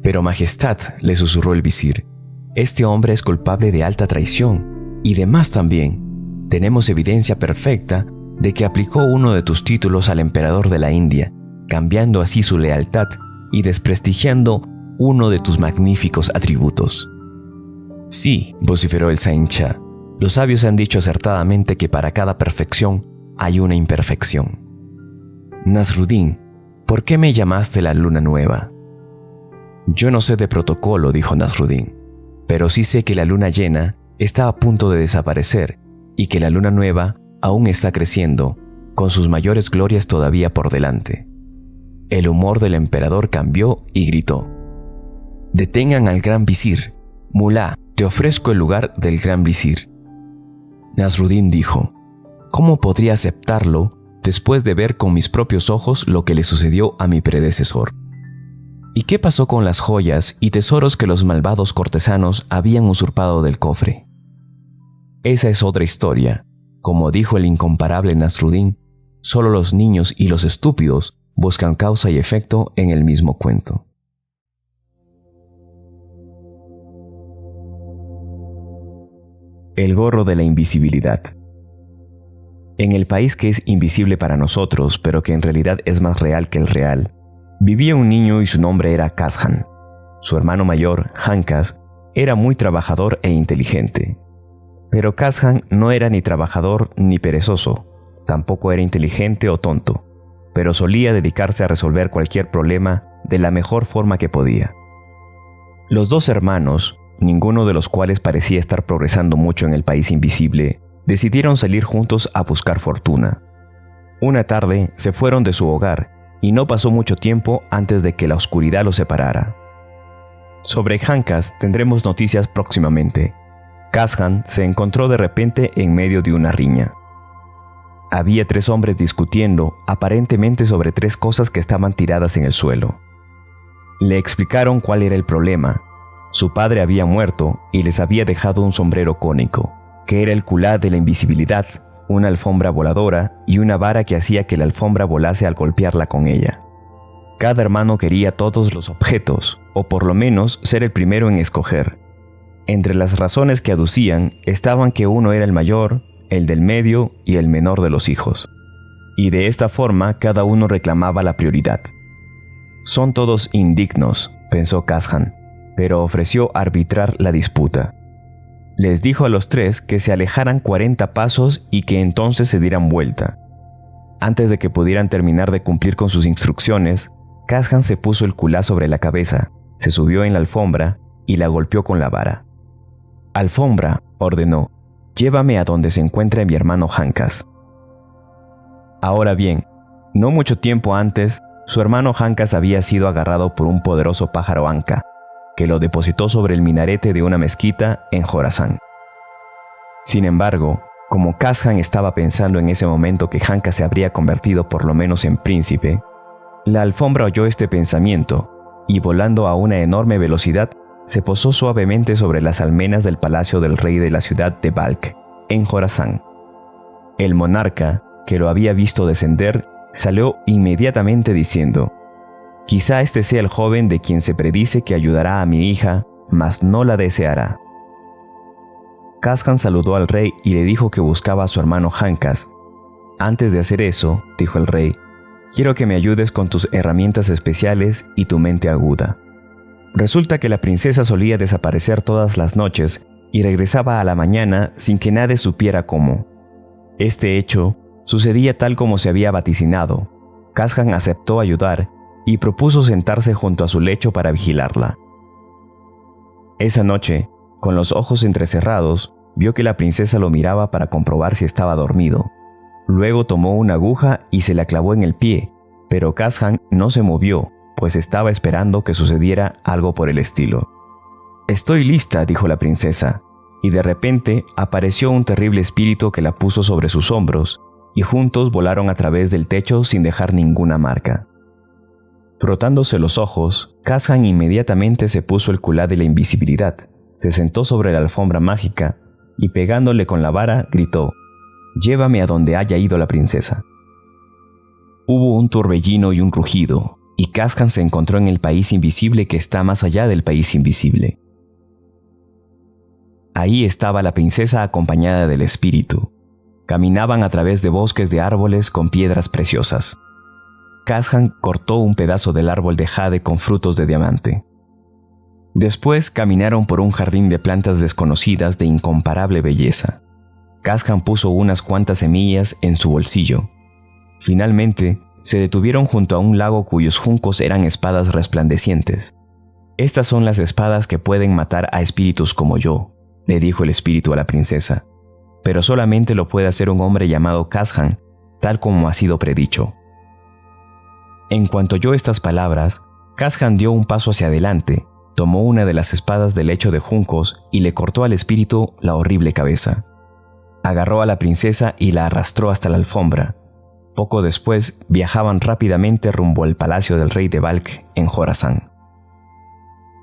Pero majestad, le susurró el visir, este hombre es culpable de alta traición, y de más también. Tenemos evidencia perfecta de que aplicó uno de tus títulos al emperador de la India, cambiando así su lealtad y desprestigiando uno de tus magníficos atributos. Sí, vociferó el Sahinchá, los sabios han dicho acertadamente que para cada perfección hay una imperfección. Nasruddin, ¿por qué me llamaste la luna nueva? Yo no sé de protocolo, dijo Nasruddin, pero sí sé que la luna llena está a punto de desaparecer y que la luna nueva aún está creciendo, con sus mayores glorias todavía por delante. El humor del emperador cambió y gritó: «Detengan al gran visir. Mulá, te ofrezco el lugar del gran visir». Nasruddin dijo: «¿Cómo podría aceptarlo después de ver con mis propios ojos lo que le sucedió a mi predecesor? ¿Y qué pasó con las joyas y tesoros que los malvados cortesanos habían usurpado del cofre? Esa es otra historia. Como dijo el incomparable Nasruddin, solo los niños y los estúpidos buscan causa y efecto en el mismo cuento». El gorro de la invisibilidad. En el país que es invisible para nosotros, pero que en realidad es más real que el real, vivía un niño y su nombre era Kazhan. Su hermano mayor, Hankas, era muy trabajador e inteligente. Pero Kazhan no era ni trabajador ni perezoso, tampoco era inteligente o tonto, pero solía dedicarse a resolver cualquier problema de la mejor forma que podía. Los dos hermanos, ninguno de los cuales parecía estar progresando mucho en el país invisible, decidieron salir juntos a buscar fortuna. Una tarde se fueron de su hogar y no pasó mucho tiempo antes de que la oscuridad los separara. Sobre Hankas tendremos noticias próximamente. Kazhan se encontró de repente en medio de una riña. Había 3 hombres discutiendo aparentemente sobre 3 cosas que estaban tiradas en el suelo. Le explicaron cuál era el problema. Su padre había muerto y les había dejado un sombrero cónico, que era el culá de la invisibilidad, una alfombra voladora y una vara que hacía que la alfombra volase al golpearla con ella. Cada hermano quería todos los objetos, o por lo menos ser el primero en escoger. Entre las razones que aducían estaban que uno era el mayor, el del medio y el menor de los hijos. Y de esta forma cada uno reclamaba la prioridad. Son todos indignos, pensó Kazhan, pero ofreció arbitrar la disputa. Les dijo a los 3 que se alejaran 40 pasos y que entonces se dieran vuelta. Antes de que pudieran terminar de cumplir con sus instrucciones, Kazhan se puso el culá sobre la cabeza, se subió en la alfombra y la golpeó con la vara. «Alfombra», ordenó, «llévame a donde se encuentra mi hermano Hankas». Ahora bien, no mucho tiempo antes, su hermano Hankas había sido agarrado por un poderoso pájaro anca, que lo depositó sobre el minarete de una mezquita en Jorasán. Sin embargo, Como Kazhan estaba pensando en ese momento que Hanka se habría convertido por lo menos en príncipe, la alfombra oyó este pensamiento y, volando a una enorme velocidad, se posó suavemente sobre las almenas del palacio del rey de la ciudad de Balkh, en Jorasán. El monarca, que lo había visto descender, salió inmediatamente diciendo: «Quizá este sea el joven de quien se predice que ayudará a mi hija, mas no la deseará». Kazhan saludó al rey y le dijo que buscaba a su hermano Hankas. «Antes de hacer eso», dijo el rey, «quiero que me ayudes con tus herramientas especiales y tu mente aguda». Resulta que la princesa solía desaparecer todas las noches y regresaba a la mañana sin que nadie supiera cómo. Este hecho sucedía tal como se había vaticinado. Kazhan aceptó ayudar y propuso sentarse junto a su lecho para vigilarla. Esa noche, con los ojos entrecerrados, vio que la princesa lo miraba para comprobar si estaba dormido. Luego tomó una aguja y se la clavó en el pie, pero Kazhan no se movió, pues estaba esperando que sucediera algo por el estilo. «Estoy lista», dijo la princesa, y de repente apareció un terrible espíritu que la puso sobre sus hombros, y juntos volaron a través del techo sin dejar ninguna marca. Frotándose los ojos, Kazhan inmediatamente se puso el kulá de la invisibilidad, se sentó sobre la alfombra mágica y, pegándole con la vara, gritó: «Llévame a donde haya ido la princesa». Hubo un torbellino y un rugido, y Kazhan se encontró en el país invisible que está más allá del país invisible. Ahí estaba la princesa acompañada del espíritu. Caminaban a través de bosques de árboles con piedras preciosas. Kazhan cortó un pedazo del árbol de jade con frutos de diamante. Después caminaron por un jardín de plantas desconocidas de incomparable belleza. Kazhan puso unas cuantas semillas en su bolsillo. Finalmente, se detuvieron junto a un lago cuyos juncos eran espadas resplandecientes. «Estas son las espadas que pueden matar a espíritus como yo», le dijo el espíritu a la princesa, «pero solamente lo puede hacer un hombre llamado Kazhan, tal como ha sido predicho». En cuanto oyó estas palabras, Kazhan dio un paso hacia adelante, tomó una de las espadas del lecho de juncos y le cortó al espíritu la horrible cabeza. Agarró a la princesa y la arrastró hasta la alfombra. Poco después viajaban rápidamente rumbo al palacio del rey de Balkh en Jorasán.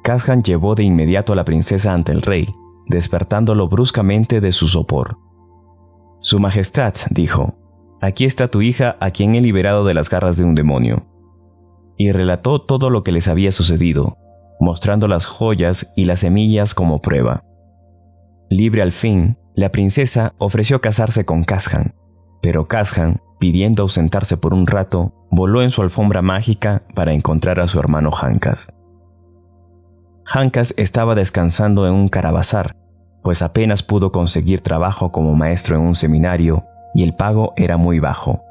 Kazhan llevó de inmediato a la princesa ante el rey, despertándolo bruscamente de su sopor. «Su Majestad», dijo, «aquí está tu hija a quien he liberado de las garras de un demonio». Y relató todo lo que les había sucedido, mostrando las joyas y las semillas como prueba. Libre al fin, la princesa ofreció casarse con Kazhan, pero Kazhan, pidiendo ausentarse por un rato, voló en su alfombra mágica para encontrar a su hermano Hankas. Hankas estaba descansando en un caravasar, pues apenas pudo conseguir trabajo como maestro en un seminario y el pago era muy bajo.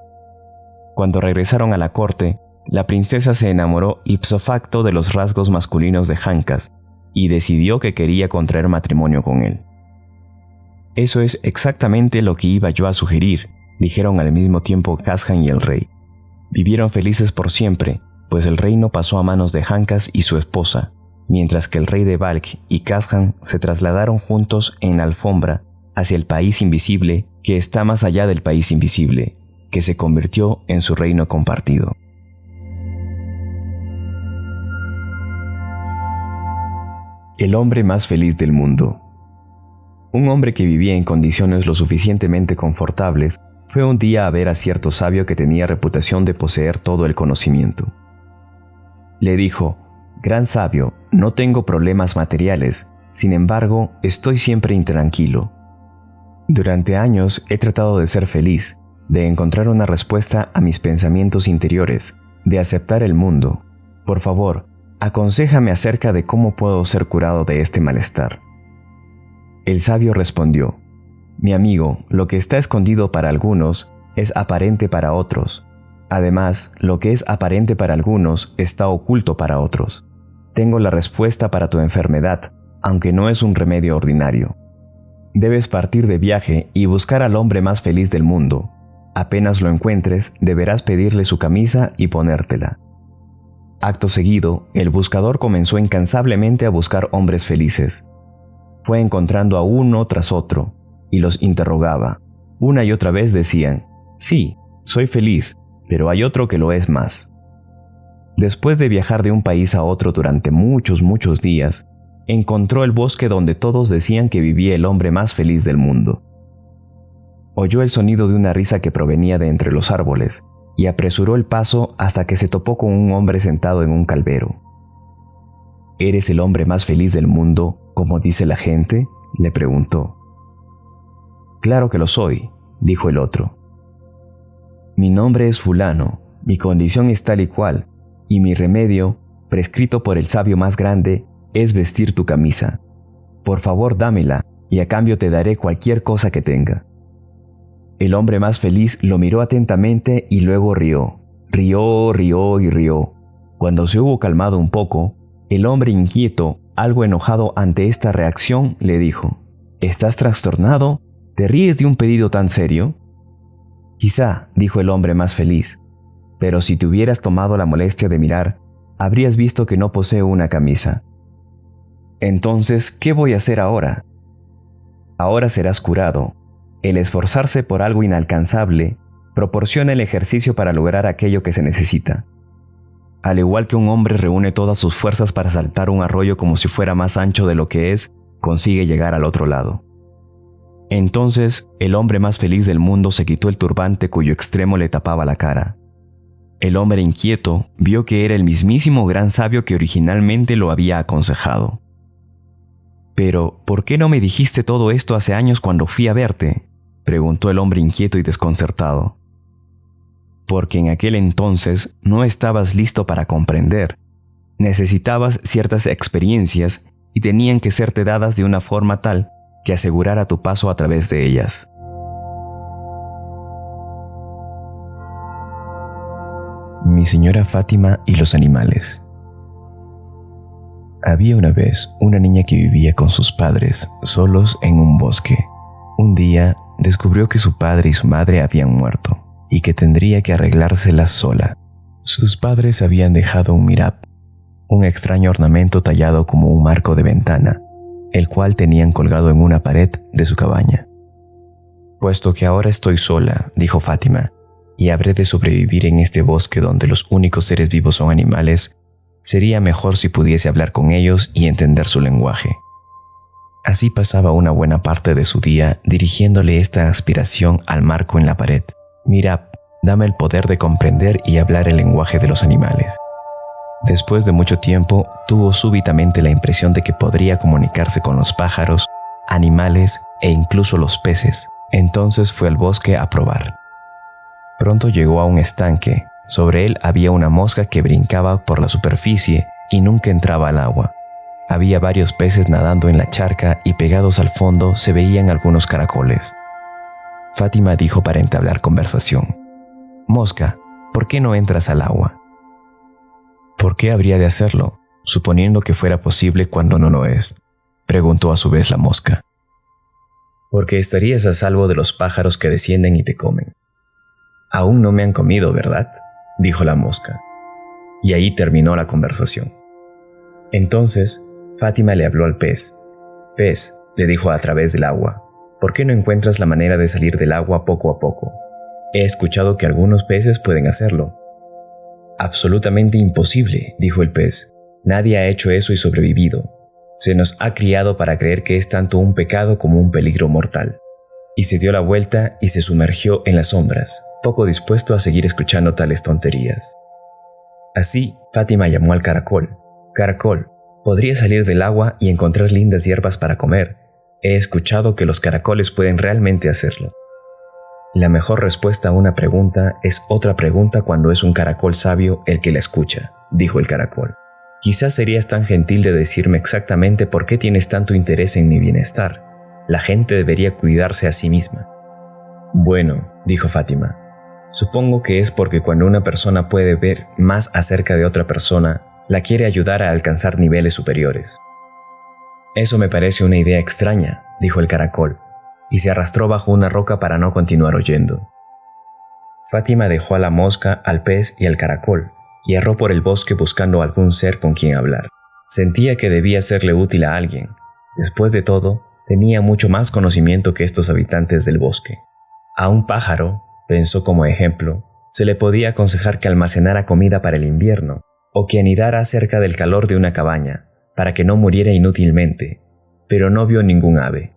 Cuando regresaron a la corte, la princesa se enamoró ipso facto de los rasgos masculinos de Hankas y decidió que quería contraer matrimonio con él. «Eso es exactamente lo que iba yo a sugerir», dijeron al mismo tiempo Kazhan y el rey. Vivieron felices por siempre, pues el reino pasó a manos de Hankas y su esposa, mientras que el rey de Balkh y Kazhan se trasladaron juntos en la alfombra hacia el país invisible que está más allá del país invisible, que se convirtió en su reino compartido. El hombre más feliz del mundo. Un hombre que vivía en condiciones lo suficientemente confortables fue un día a ver a cierto sabio que tenía reputación de poseer todo el conocimiento. Le dijo: «Gran sabio, no tengo problemas materiales, sin embargo, estoy siempre intranquilo. Durante años he tratado de ser feliz, de encontrar una respuesta a mis pensamientos interiores, de aceptar el mundo. Por favor, aconséjame acerca de cómo puedo ser curado de este malestar». El sabio respondió: «Mi amigo, lo que está escondido para algunos es aparente para otros. Además, lo que es aparente para algunos está oculto para otros. Tengo la respuesta para tu enfermedad, aunque no es un remedio ordinario. Debes partir de viaje y buscar al hombre más feliz del mundo. Apenas lo encuentres, deberás pedirle su camisa y ponértela». Acto seguido, el buscador comenzó incansablemente a buscar hombres felices. Fue encontrando a uno tras otro, y los interrogaba: Una y otra vez decían: sí, soy feliz, pero hay otro que lo es más. Después de viajar de un país a otro durante muchos días, encontró el bosque donde todos decían que vivía el hombre más feliz del mundo. Oyó el sonido de una risa que provenía de entre los árboles y apresuró el paso hasta que se topó con un hombre sentado en un calvero. ¿Eres el hombre más feliz del mundo, como dice la gente?, le preguntó. Claro que lo soy, dijo el otro. Mi nombre es fulano, mi condición es tal y cual, y mi remedio, prescrito por el sabio más grande, es vestir tu camisa. Por favor, dámela, y a cambio te daré cualquier cosa que tenga. El hombre más feliz lo miró atentamente y luego rió. Rió. Cuando se hubo calmado un poco, el hombre inquieto, algo enojado ante esta reacción, le dijo: ¿Estás trastornado? ¿Te ríes de un pedido tan serio? Quizá, dijo el hombre más feliz, pero si te hubieras tomado la molestia de mirar, habrías visto que no poseo una camisa. Entonces, ¿qué voy a hacer ahora? Ahora serás curado. El esforzarse por algo inalcanzable proporciona el ejercicio para lograr aquello que se necesita. Al igual que un hombre reúne todas sus fuerzas para saltar un arroyo como si fuera más ancho de lo que es, consigue llegar al otro lado. Entonces, el hombre más feliz del mundo se quitó el turbante cuyo extremo le tapaba la cara. El hombre inquieto vio que era el mismísimo gran sabio que originalmente lo había aconsejado. «Pero, ¿por qué no me dijiste todo esto hace años cuando fui a verte?», preguntó el hombre inquieto y desconcertado. «Porque en aquel entonces no estabas listo para comprender. Necesitabas ciertas experiencias y tenían que serte dadas de una forma tal que asegurara tu paso a través de ellas». Mi señora Fátima y los animales. Había una vez una niña que vivía con sus padres, solos en un bosque. Un día descubrió que su padre y su madre habían muerto y que tendría que arreglárselas sola. Sus padres habían dejado un mirab, un extraño ornamento tallado como un marco de ventana, el cual tenían colgado en una pared de su cabaña. «Puesto que ahora estoy sola», dijo Fátima, «y habré de sobrevivir en este bosque donde los únicos seres vivos son animales, sería mejor si pudiese hablar con ellos y entender su lenguaje». Así pasaba una buena parte de su día dirigiéndole esta aspiración al marco en la pared. «Mirab, dame el poder de comprender y hablar el lenguaje de los animales». Después de mucho tiempo, tuvo súbitamente la impresión de que podría comunicarse con los pájaros, animales e incluso los peces. Entonces fue al bosque a probar. Pronto llegó a un estanque. Sobre él había una mosca que brincaba por la superficie y nunca entraba al agua. Había varios peces nadando en la charca y pegados al fondo se veían algunos caracoles. Fátima dijo para entablar conversación: «Mosca, ¿por qué no entras al agua?». «¿Por qué habría de hacerlo, suponiendo que fuera posible cuando no lo es?», preguntó a su vez la mosca. «Porque estarías a salvo de los pájaros que descienden y te comen». «Aún no me han comido, ¿verdad?», dijo la mosca. Y ahí terminó la conversación. Entonces, Fátima le habló al pez. «Pez», le dijo a través del agua, «¿por qué no encuentras la manera de salir del agua poco a poco? He escuchado que algunos peces pueden hacerlo». «Absolutamente imposible», dijo el pez. «Nadie ha hecho eso y sobrevivido. Se nos ha criado para creer que es tanto un pecado como un peligro mortal». Y se dio la vuelta y se sumergió en las sombras, poco dispuesto a seguir escuchando tales tonterías. Así, Fátima llamó al caracol. «Caracol, podría salir del agua y encontrar lindas hierbas para comer. He escuchado que los caracoles pueden realmente hacerlo». La mejor respuesta a una pregunta es otra pregunta cuando es un caracol sabio el que la escucha, dijo el caracol. «Quizás serías tan gentil de decirme exactamente por qué tienes tanto interés en mi bienestar. La gente debería cuidarse a sí misma». «Bueno», dijo Fátima, «supongo que es porque cuando una persona puede ver más acerca de otra persona, la quiere ayudar a alcanzar niveles superiores». «Eso me parece una idea extraña», dijo el caracol, y se arrastró bajo una roca para no continuar oyendo. Fátima dejó a la mosca, al pez y al caracol, y erró por el bosque buscando algún ser con quien hablar. Sentía que debía serle útil a alguien. Después de todo, tenía mucho más conocimiento que estos habitantes del bosque. A un pájaro, pensó como ejemplo, se le podía aconsejar que almacenara comida para el invierno o que anidara cerca del calor de una cabaña para que no muriera inútilmente, pero no vio ningún ave.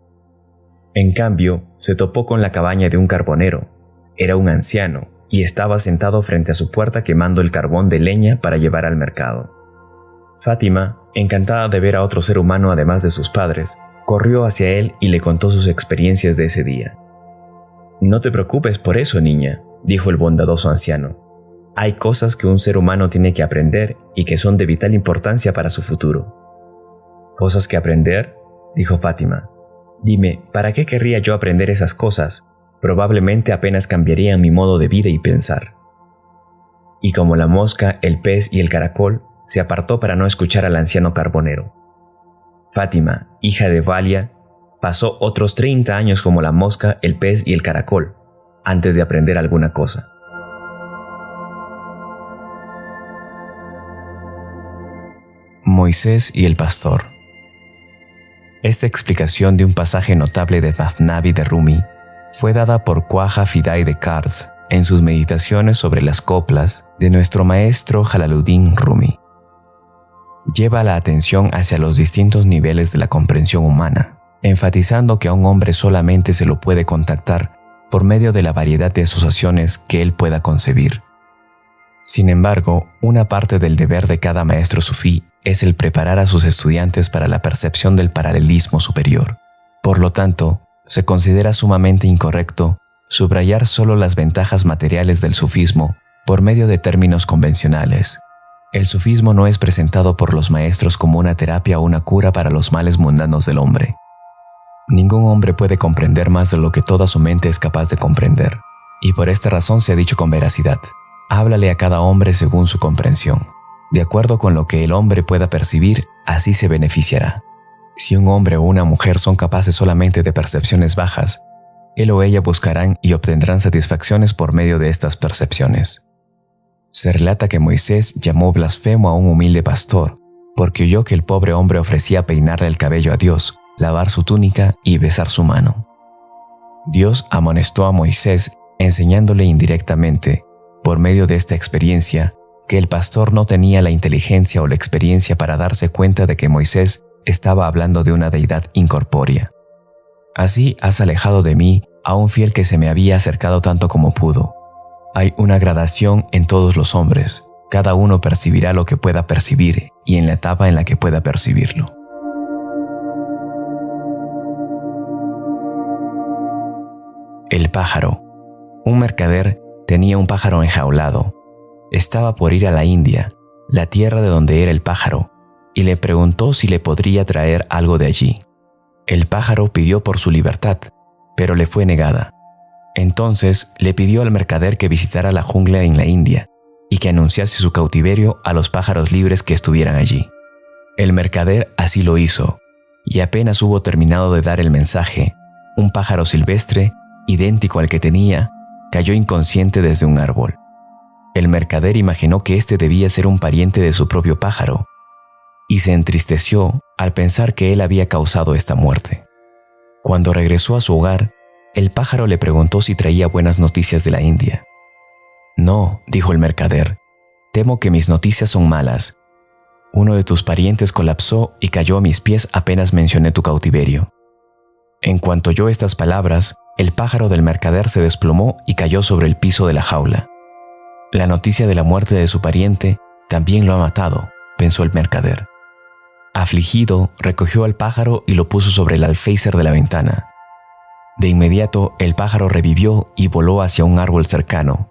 En cambio, se topó con la cabaña de un carbonero. Era un anciano y estaba sentado frente a su puerta quemando el carbón de leña para llevar al mercado. Fátima, encantada de ver a otro ser humano además de sus padres, corrió hacia él y le contó sus experiencias de ese día. «No te preocupes por eso, niña», dijo el bondadoso anciano. «Hay cosas que un ser humano tiene que aprender y que son de vital importancia para su futuro». «¿Cosas que aprender?», dijo Fátima. «Dime, ¿para qué querría yo aprender esas cosas? Probablemente apenas cambiaría mi modo de vida y pensar». Y como la mosca, el pez y el caracol, se apartó para no escuchar al anciano carbonero. Fátima, hija de Valia, pasó otros 30 años como la mosca, el pez y el caracol, antes de aprender alguna cosa. Moisés y el pastor. Esta explicación de un pasaje notable de Maznavi de Rumi fue dada por Khwaja Fidai de Kars en sus meditaciones sobre las coplas de nuestro maestro Jalaluddin Rumi. Lleva la atención hacia los distintos niveles de la comprensión humana, enfatizando que a un hombre solamente se lo puede contactar por medio de la variedad de asociaciones que él pueda concebir. Sin embargo, una parte del deber de cada maestro sufí es el preparar a sus estudiantes para la percepción del paralelismo superior. Por lo tanto, se considera sumamente incorrecto subrayar solo las ventajas materiales del sufismo por medio de términos convencionales. El sufismo no es presentado por los maestros como una terapia o una cura para los males mundanos del hombre. Ningún hombre puede comprender más de lo que toda su mente es capaz de comprender, y por esta razón se ha dicho con veracidad: háblale a cada hombre según su comprensión. De acuerdo con lo que el hombre pueda percibir, así se beneficiará. Si un hombre o una mujer son capaces solamente de percepciones bajas, él o ella buscarán y obtendrán satisfacciones por medio de estas percepciones. Se relata que Moisés llamó blasfemo a un humilde pastor, porque oyó que el pobre hombre ofrecía peinarle el cabello a Dios, lavar su túnica y besar su mano. Dios amonestó a Moisés enseñándole indirectamente, por medio de esta experiencia, que el pastor no tenía la inteligencia o la experiencia para darse cuenta de que Moisés estaba hablando de una deidad incorpórea. Así has alejado de mí a un fiel que se me había acercado tanto como pudo. Hay una gradación en todos los hombres, cada uno percibirá lo que pueda percibir y en la etapa en la que pueda percibirlo. El pájaro. Un mercader tenía un pájaro enjaulado. Estaba por ir a la India, la tierra de donde era el pájaro, y le preguntó si le podría traer algo de allí. El pájaro pidió por su libertad, pero le fue negada. Entonces le pidió al mercader que visitara la jungla en la India y que anunciase su cautiverio a los pájaros libres que estuvieran allí. El mercader así lo hizo, y apenas hubo terminado de dar el mensaje, un pájaro silvestre, idéntico al que tenía, cayó inconsciente desde un árbol. El mercader imaginó que este debía ser un pariente de su propio pájaro, y se entristeció al pensar que él había causado esta muerte. Cuando regresó a su hogar, el pájaro le preguntó si traía buenas noticias de la India. «No», dijo el mercader, «temo que mis noticias son malas. Uno de tus parientes colapsó y cayó a mis pies apenas mencioné tu cautiverio». En cuanto oyó estas palabras, el pájaro del mercader se desplomó y cayó sobre el piso de la jaula. La noticia de la muerte de su pariente también lo ha matado, pensó el mercader. Afligido, recogió al pájaro y lo puso sobre el alféizar de la ventana. De inmediato, el pájaro revivió y voló hacia un árbol cercano.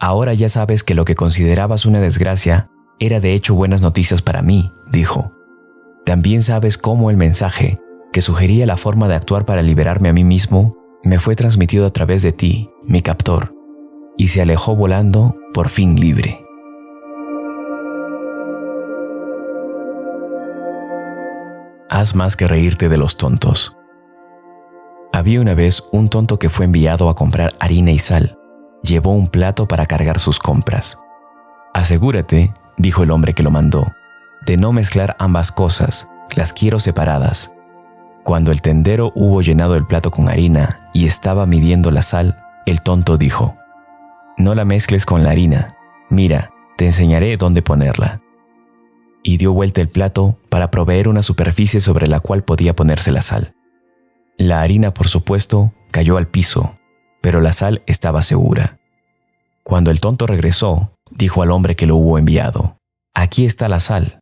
«Ahora ya sabes que lo que considerabas una desgracia era de hecho buenas noticias para mí», dijo. «También sabes cómo el mensaje, que sugería la forma de actuar para liberarme a mí mismo, me fue transmitido a través de ti, mi captor, y se alejó volando, por fin libre». Haz más que reírte de los tontos. Había una vez un tonto que fue enviado a comprar harina y sal. Llevó un plato para cargar sus compras. «Asegúrate», dijo el hombre que lo mandó, «de no mezclar ambas cosas, las quiero separadas». Cuando el tendero hubo llenado el plato con harina y estaba midiendo la sal, el tonto dijo: «No la mezcles con la harina. Mira, te enseñaré dónde ponerla». Y dio vuelta el plato para proveer una superficie sobre la cual podía ponerse la sal. La harina, por supuesto, cayó al piso, pero la sal estaba segura. Cuando el tonto regresó, dijo al hombre que lo hubo enviado: «Aquí está la sal».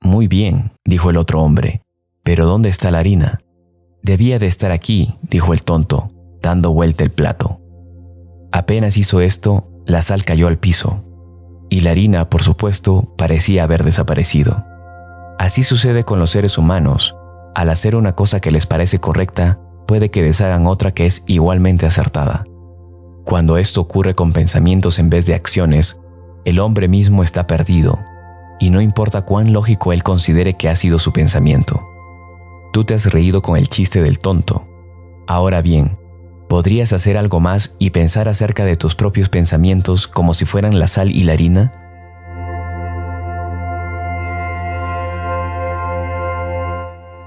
«Muy bien», dijo el otro hombre, «pero ¿dónde está la harina?» «Debía de estar aquí», dijo el tonto, dando vuelta el plato. Apenas hizo esto, la sal cayó al piso, y la harina, por supuesto, parecía haber desaparecido. Así sucede con los seres humanos. Al hacer una cosa que les parece correcta, puede que deshagan otra que es igualmente acertada. Cuando esto ocurre con pensamientos en vez de acciones, el hombre mismo está perdido, y no importa cuán lógico él considere que ha sido su pensamiento. Tú te has reído con el chiste del tonto. Ahora bien, ¿podrías hacer algo más y pensar acerca de tus propios pensamientos como si fueran la sal y la harina?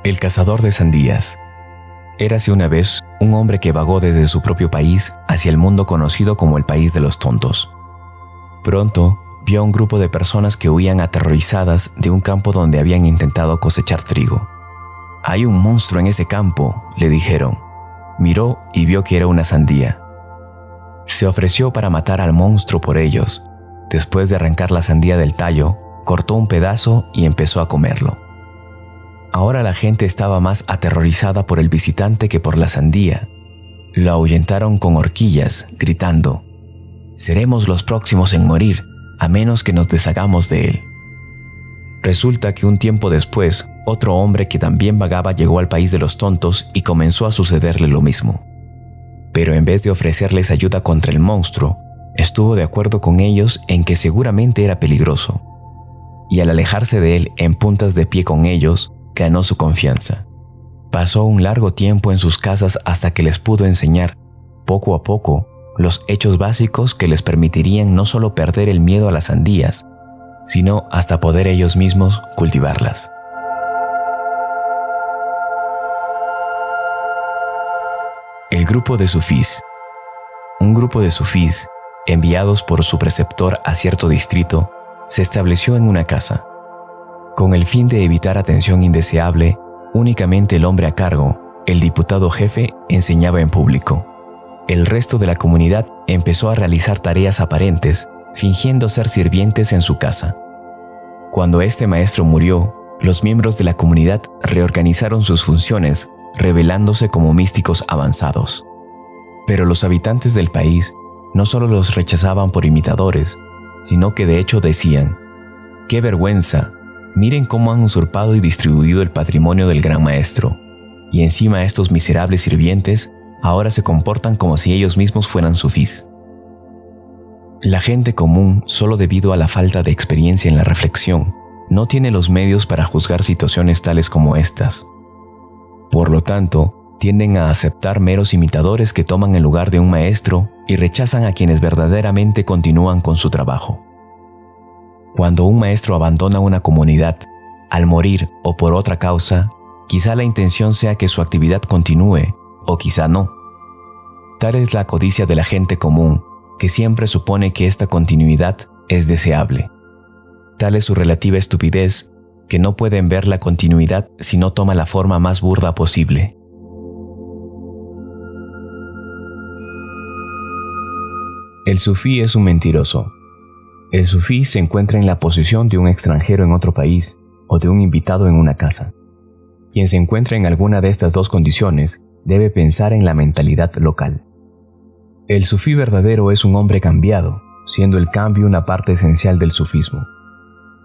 El cazador de sandías. Érase una vez un hombre que vagó desde su propio país hacia el mundo conocido como el país de los tontos. Pronto vio a un grupo de personas que huían aterrorizadas de un campo donde habían intentado cosechar trigo. «Hay un monstruo en ese campo», le dijeron. Miró y vio que era una sandía. Se ofreció para matar al monstruo por ellos. Después de arrancar la sandía del tallo, cortó un pedazo y empezó a comerlo. Ahora la gente estaba más aterrorizada por el visitante que por la sandía. Lo ahuyentaron con horquillas, gritando: «Seremos los próximos en morir, a menos que nos deshagamos de él». Resulta que un tiempo después, otro hombre que también vagaba llegó al país de los tontos y comenzó a sucederle lo mismo. Pero en vez de ofrecerles ayuda contra el monstruo, estuvo de acuerdo con ellos en que seguramente era peligroso. Y al alejarse de él en puntas de pie con ellos, ganó su confianza. Pasó un largo tiempo en sus casas hasta que les pudo enseñar, poco a poco, los hechos básicos que les permitirían no solo perder el miedo a las sandías, sino hasta poder ellos mismos cultivarlas. El grupo de sufís. Un grupo de sufís, enviados por su preceptor a cierto distrito, se estableció en una casa. Con el fin de evitar atención indeseable, únicamente el hombre a cargo, el diputado jefe, enseñaba en público. El resto de la comunidad empezó a realizar tareas aparentes, fingiendo ser sirvientes en su casa. Cuando este maestro murió, los miembros de la comunidad reorganizaron sus funciones, revelándose como místicos avanzados. Pero los habitantes del país no solo los rechazaban por imitadores, sino que de hecho decían: «¡Qué vergüenza! Miren cómo han usurpado y distribuido el patrimonio del gran maestro, y encima estos miserables sirvientes ahora se comportan como si ellos mismos fueran sufís». La gente común, solo debido a la falta de experiencia en la reflexión, no tiene los medios para juzgar situaciones tales como estas. Por lo tanto, tienden a aceptar meros imitadores que toman el lugar de un maestro y rechazan a quienes verdaderamente continúan con su trabajo. Cuando un maestro abandona una comunidad, al morir o por otra causa, quizá la intención sea que su actividad continúe, o quizá no. Tal es la codicia de la gente común, que siempre supone que esta continuidad es deseable. Tal es su relativa estupidez, que no pueden ver la continuidad si no toma la forma más burda posible. El sufí es un mentiroso. El sufí se encuentra en la posición de un extranjero en otro país o de un invitado en una casa. Quien se encuentra en alguna de estas dos condiciones debe pensar en la mentalidad local. El sufí verdadero es un hombre cambiado, siendo el cambio una parte esencial del sufismo.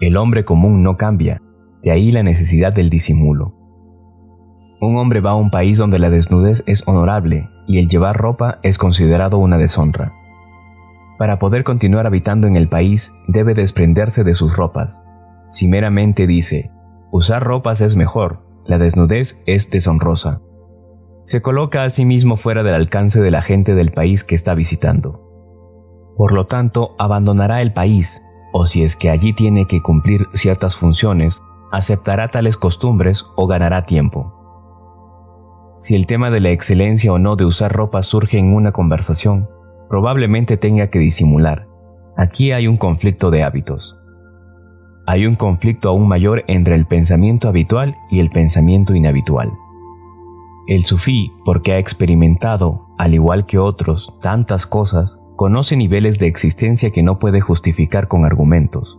El hombre común no cambia, de ahí la necesidad del disimulo. Un hombre va a un país donde la desnudez es honorable y el llevar ropa es considerado una deshonra. Para poder continuar habitando en el país, debe desprenderse de sus ropas. Si meramente dice, usar ropas es mejor, la desnudez es deshonrosa, se coloca a sí mismo fuera del alcance de la gente del país que está visitando. Por lo tanto, abandonará el país, o si es que allí tiene que cumplir ciertas funciones, aceptará tales costumbres o ganará tiempo. Si el tema de la excelencia o no de usar ropa surge en una conversación, probablemente tenga que disimular. Aquí hay un conflicto de hábitos. Hay un conflicto aún mayor entre el pensamiento habitual y el pensamiento inhabitual. El sufí, porque ha experimentado, al igual que otros, tantas cosas, conoce niveles de existencia que no puede justificar con argumentos.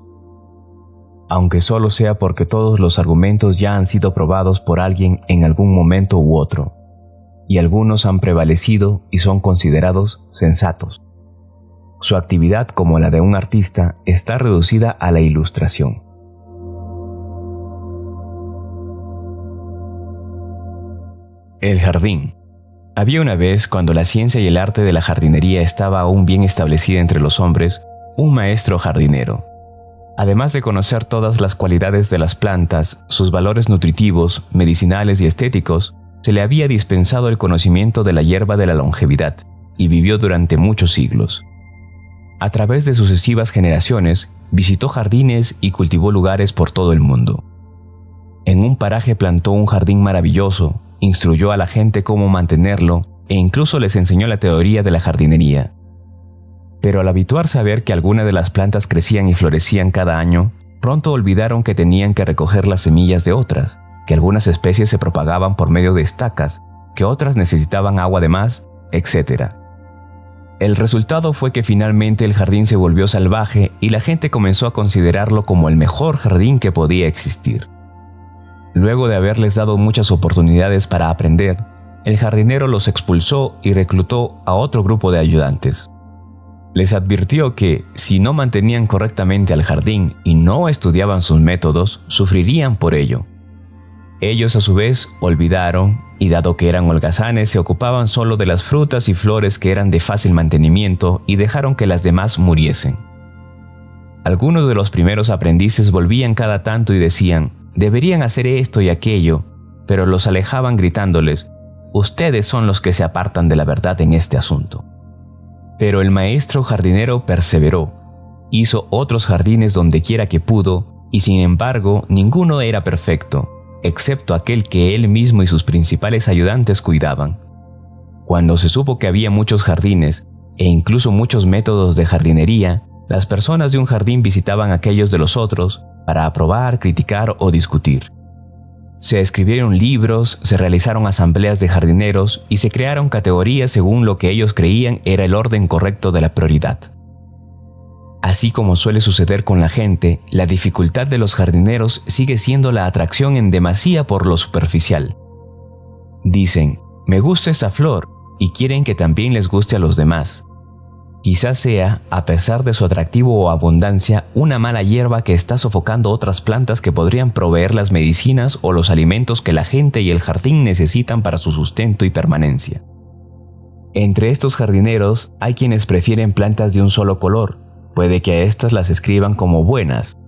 Aunque solo sea porque todos los argumentos ya han sido probados por alguien en algún momento u otro, y algunos han prevalecido y son considerados sensatos. Su actividad, como la de un artista, está reducida a la ilustración. El jardín. Había una vez, cuando la ciencia y el arte de la jardinería estaba aún bien establecida entre los hombres, un maestro jardinero. Además de conocer todas las cualidades de las plantas, sus valores nutritivos, medicinales y estéticos, se le había dispensado el conocimiento de la hierba de la longevidad, y vivió durante muchos siglos. A través de sucesivas generaciones, visitó jardines y cultivó lugares por todo el mundo. En un paraje plantó un jardín maravilloso, instruyó a la gente cómo mantenerlo e incluso les enseñó la teoría de la jardinería. Pero al habituarse a ver que algunas de las plantas crecían y florecían cada año, pronto olvidaron que tenían que recoger las semillas de otras, que algunas especies se propagaban por medio de estacas, que otras necesitaban agua de más, etc. El resultado fue que finalmente el jardín se volvió salvaje y la gente comenzó a considerarlo como el mejor jardín que podía existir. Luego de haberles dado muchas oportunidades para aprender, el jardinero los expulsó y reclutó a otro grupo de ayudantes. Les advirtió que, si no mantenían correctamente al jardín y no estudiaban sus métodos, sufrirían por ello. Ellos a su vez olvidaron, y dado que eran holgazanes, se ocupaban solo de las frutas y flores que eran de fácil mantenimiento y dejaron que las demás muriesen. Algunos de los primeros aprendices volvían cada tanto y decían: deberían hacer esto y aquello, pero los alejaban gritándoles: ustedes son los que se apartan de la verdad en este asunto. Pero el maestro jardinero perseveró, hizo otros jardines donde quiera que pudo, y sin embargo ninguno era perfecto, excepto aquel que él mismo y sus principales ayudantes cuidaban. Cuando se supo que había muchos jardines, e incluso muchos métodos de jardinería, las personas de un jardín visitaban aquellos de los otros para aprobar, criticar o discutir. Se escribieron libros, se realizaron asambleas de jardineros y se crearon categorías según lo que ellos creían era el orden correcto de la prioridad. Así como suele suceder con la gente, la dificultad de los jardineros sigue siendo la atracción en demasía por lo superficial. Dicen: me gusta esta flor, y quieren que también les guste a los demás. Quizás sea, a pesar de su atractivo o abundancia, una mala hierba que está sofocando otras plantas que podrían proveer las medicinas o los alimentos que la gente y el jardín necesitan para su sustento y permanencia. Entre estos jardineros hay quienes prefieren plantas de un solo color, puede que a estas las escriban como buenas.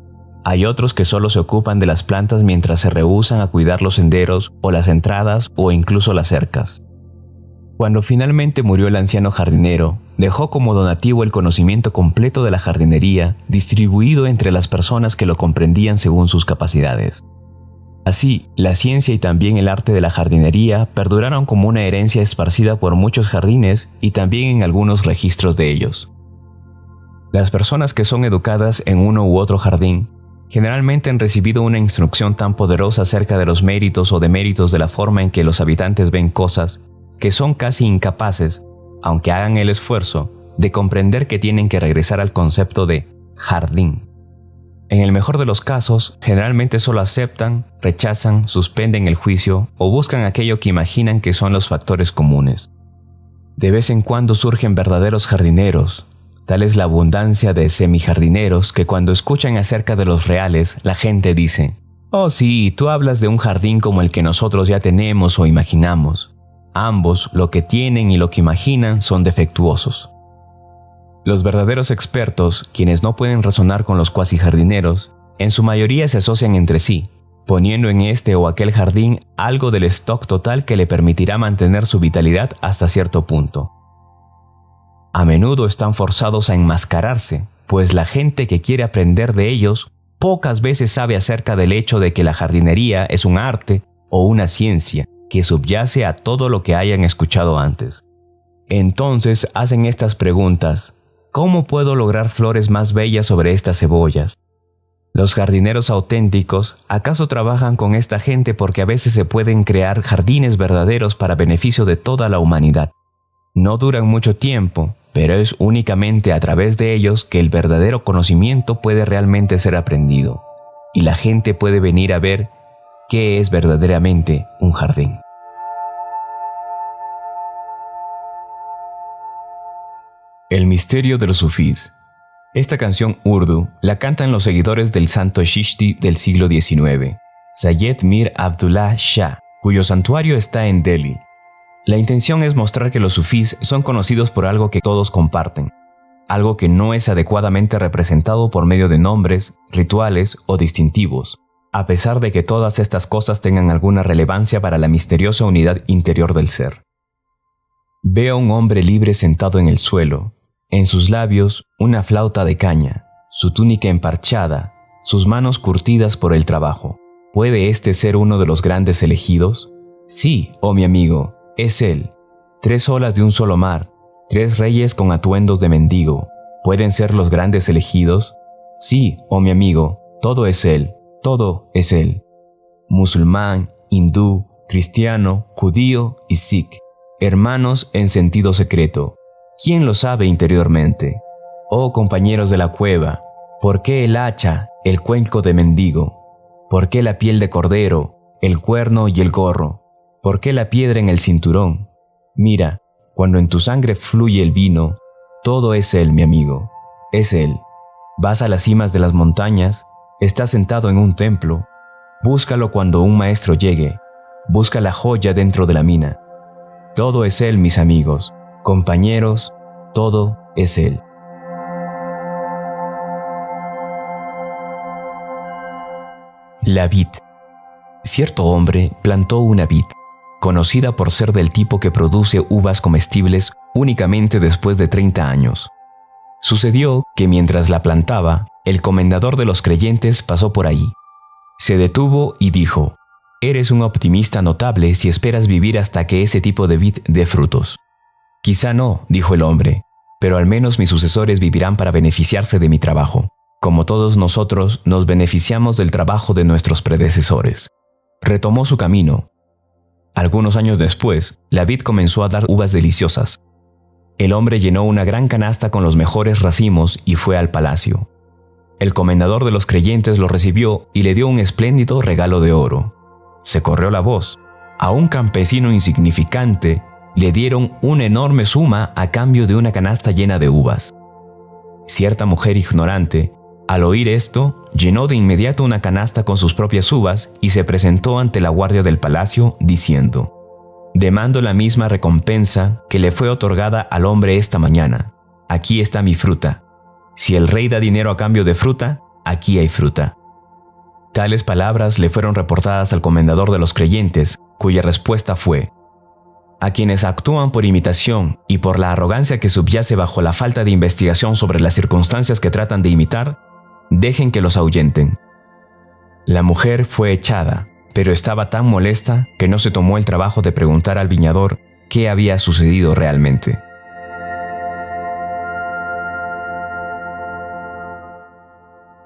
Hay otros que solo se ocupan de las plantas mientras se rehúsan a cuidar los senderos o las entradas o incluso las cercas. Cuando finalmente murió el anciano jardinero, dejó como donativo el conocimiento completo de la jardinería, distribuido entre las personas que lo comprendían según sus capacidades. Así, la ciencia y también el arte de la jardinería perduraron como una herencia esparcida por muchos jardines y también en algunos registros de ellos. Las personas que son educadas en uno u otro jardín generalmente han recibido una instrucción tan poderosa acerca de los méritos o deméritos de la forma en que los habitantes ven cosas, que son casi incapaces, aunque hagan el esfuerzo, de comprender que tienen que regresar al concepto de jardín. En el mejor de los casos, generalmente solo aceptan, rechazan, suspenden el juicio o buscan aquello que imaginan que son los factores comunes. De vez en cuando surgen verdaderos jardineros. Tal es la abundancia de semijardineros que cuando escuchan acerca de los reales, la gente dice: «Oh sí, tú hablas de un jardín como el que nosotros ya tenemos o imaginamos». Ambos, lo que tienen y lo que imaginan, son defectuosos. Los verdaderos expertos, quienes no pueden razonar con los cuasi jardineros, en su mayoría se asocian entre sí, poniendo en este o aquel jardín algo del stock total que le permitirá mantener su vitalidad hasta cierto punto. A menudo están forzados a enmascararse, pues la gente que quiere aprender de ellos pocas veces sabe acerca del hecho de que la jardinería es un arte o una ciencia, que subyace a todo lo que hayan escuchado antes. Entonces hacen estas preguntas: ¿cómo puedo lograr flores más bellas sobre estas cebollas? Los jardineros auténticos acaso trabajan con esta gente porque a veces se pueden crear jardines verdaderos para beneficio de toda la humanidad. No duran mucho tiempo, pero es únicamente a través de ellos que el verdadero conocimiento puede realmente ser aprendido, y la gente puede venir a ver qué es verdaderamente un jardín. El misterio de los sufís. Esta canción urdu la cantan los seguidores del santo Chishti del siglo XIX, Sayed Mir Abdullah Shah, cuyo santuario está en Delhi. La intención es mostrar que los sufís son conocidos por algo que todos comparten, algo que no es adecuadamente representado por medio de nombres, rituales o distintivos, a pesar de que todas estas cosas tengan alguna relevancia para la misteriosa unidad interior del ser. Veo a un hombre libre sentado en el suelo, en sus labios una flauta de caña, su túnica emparchada, sus manos curtidas por el trabajo. ¿Puede este ser uno de los grandes elegidos? Sí, oh mi amigo, es él. 3 olas de un solo mar, 3 reyes con atuendos de mendigo. ¿Pueden ser los grandes elegidos? Sí, oh mi amigo, todo es él, todo es él. Musulmán, hindú, cristiano, judío y sikh, hermanos en sentido secreto. ¿Quién lo sabe interiormente? Oh compañeros de la cueva, ¿por qué el hacha, el cuenco de mendigo? ¿Por qué la piel de cordero, el cuerno y el gorro? ¿Por qué la piedra en el cinturón? Mira, cuando en tu sangre fluye el vino, todo es él, mi amigo, es él. Vas a las cimas de las montañas, estás sentado en un templo, búscalo cuando un maestro llegue, busca la joya dentro de la mina. Todo es él, mis amigos. Compañeros, todo es él. La vid. Cierto hombre plantó una vid, conocida por ser del tipo que produce uvas comestibles únicamente después de 30 años. Sucedió que mientras la plantaba, el comendador de los creyentes pasó por ahí. Se detuvo y dijo: «Eres un optimista notable si esperas vivir hasta que ese tipo de vid dé frutos». «Quizá no», dijo el hombre, «pero al menos mis sucesores vivirán para beneficiarse de mi trabajo, como todos nosotros nos beneficiamos del trabajo de nuestros predecesores». Retomó su camino. Algunos años después, la vid comenzó a dar uvas deliciosas. El hombre llenó una gran canasta con los mejores racimos y fue al palacio. El comendador de los creyentes lo recibió y le dio un espléndido regalo de oro. Se corrió la voz. A un campesino insignificante le dieron una enorme suma a cambio de una canasta llena de uvas. Cierta mujer ignorante, al oír esto, llenó de inmediato una canasta con sus propias uvas y se presentó ante la guardia del palacio diciendo: «Demando la misma recompensa que le fue otorgada al hombre esta mañana. Aquí está mi fruta. Si el rey da dinero a cambio de fruta, aquí hay fruta». Tales palabras le fueron reportadas al comendador de los creyentes, cuya respuesta fue: «A quienes actúan por imitación y por la arrogancia que subyace bajo la falta de investigación sobre las circunstancias que tratan de imitar, dejen que los ahuyenten». La mujer fue echada, pero estaba tan molesta que no se tomó el trabajo de preguntar al viñador qué había sucedido realmente.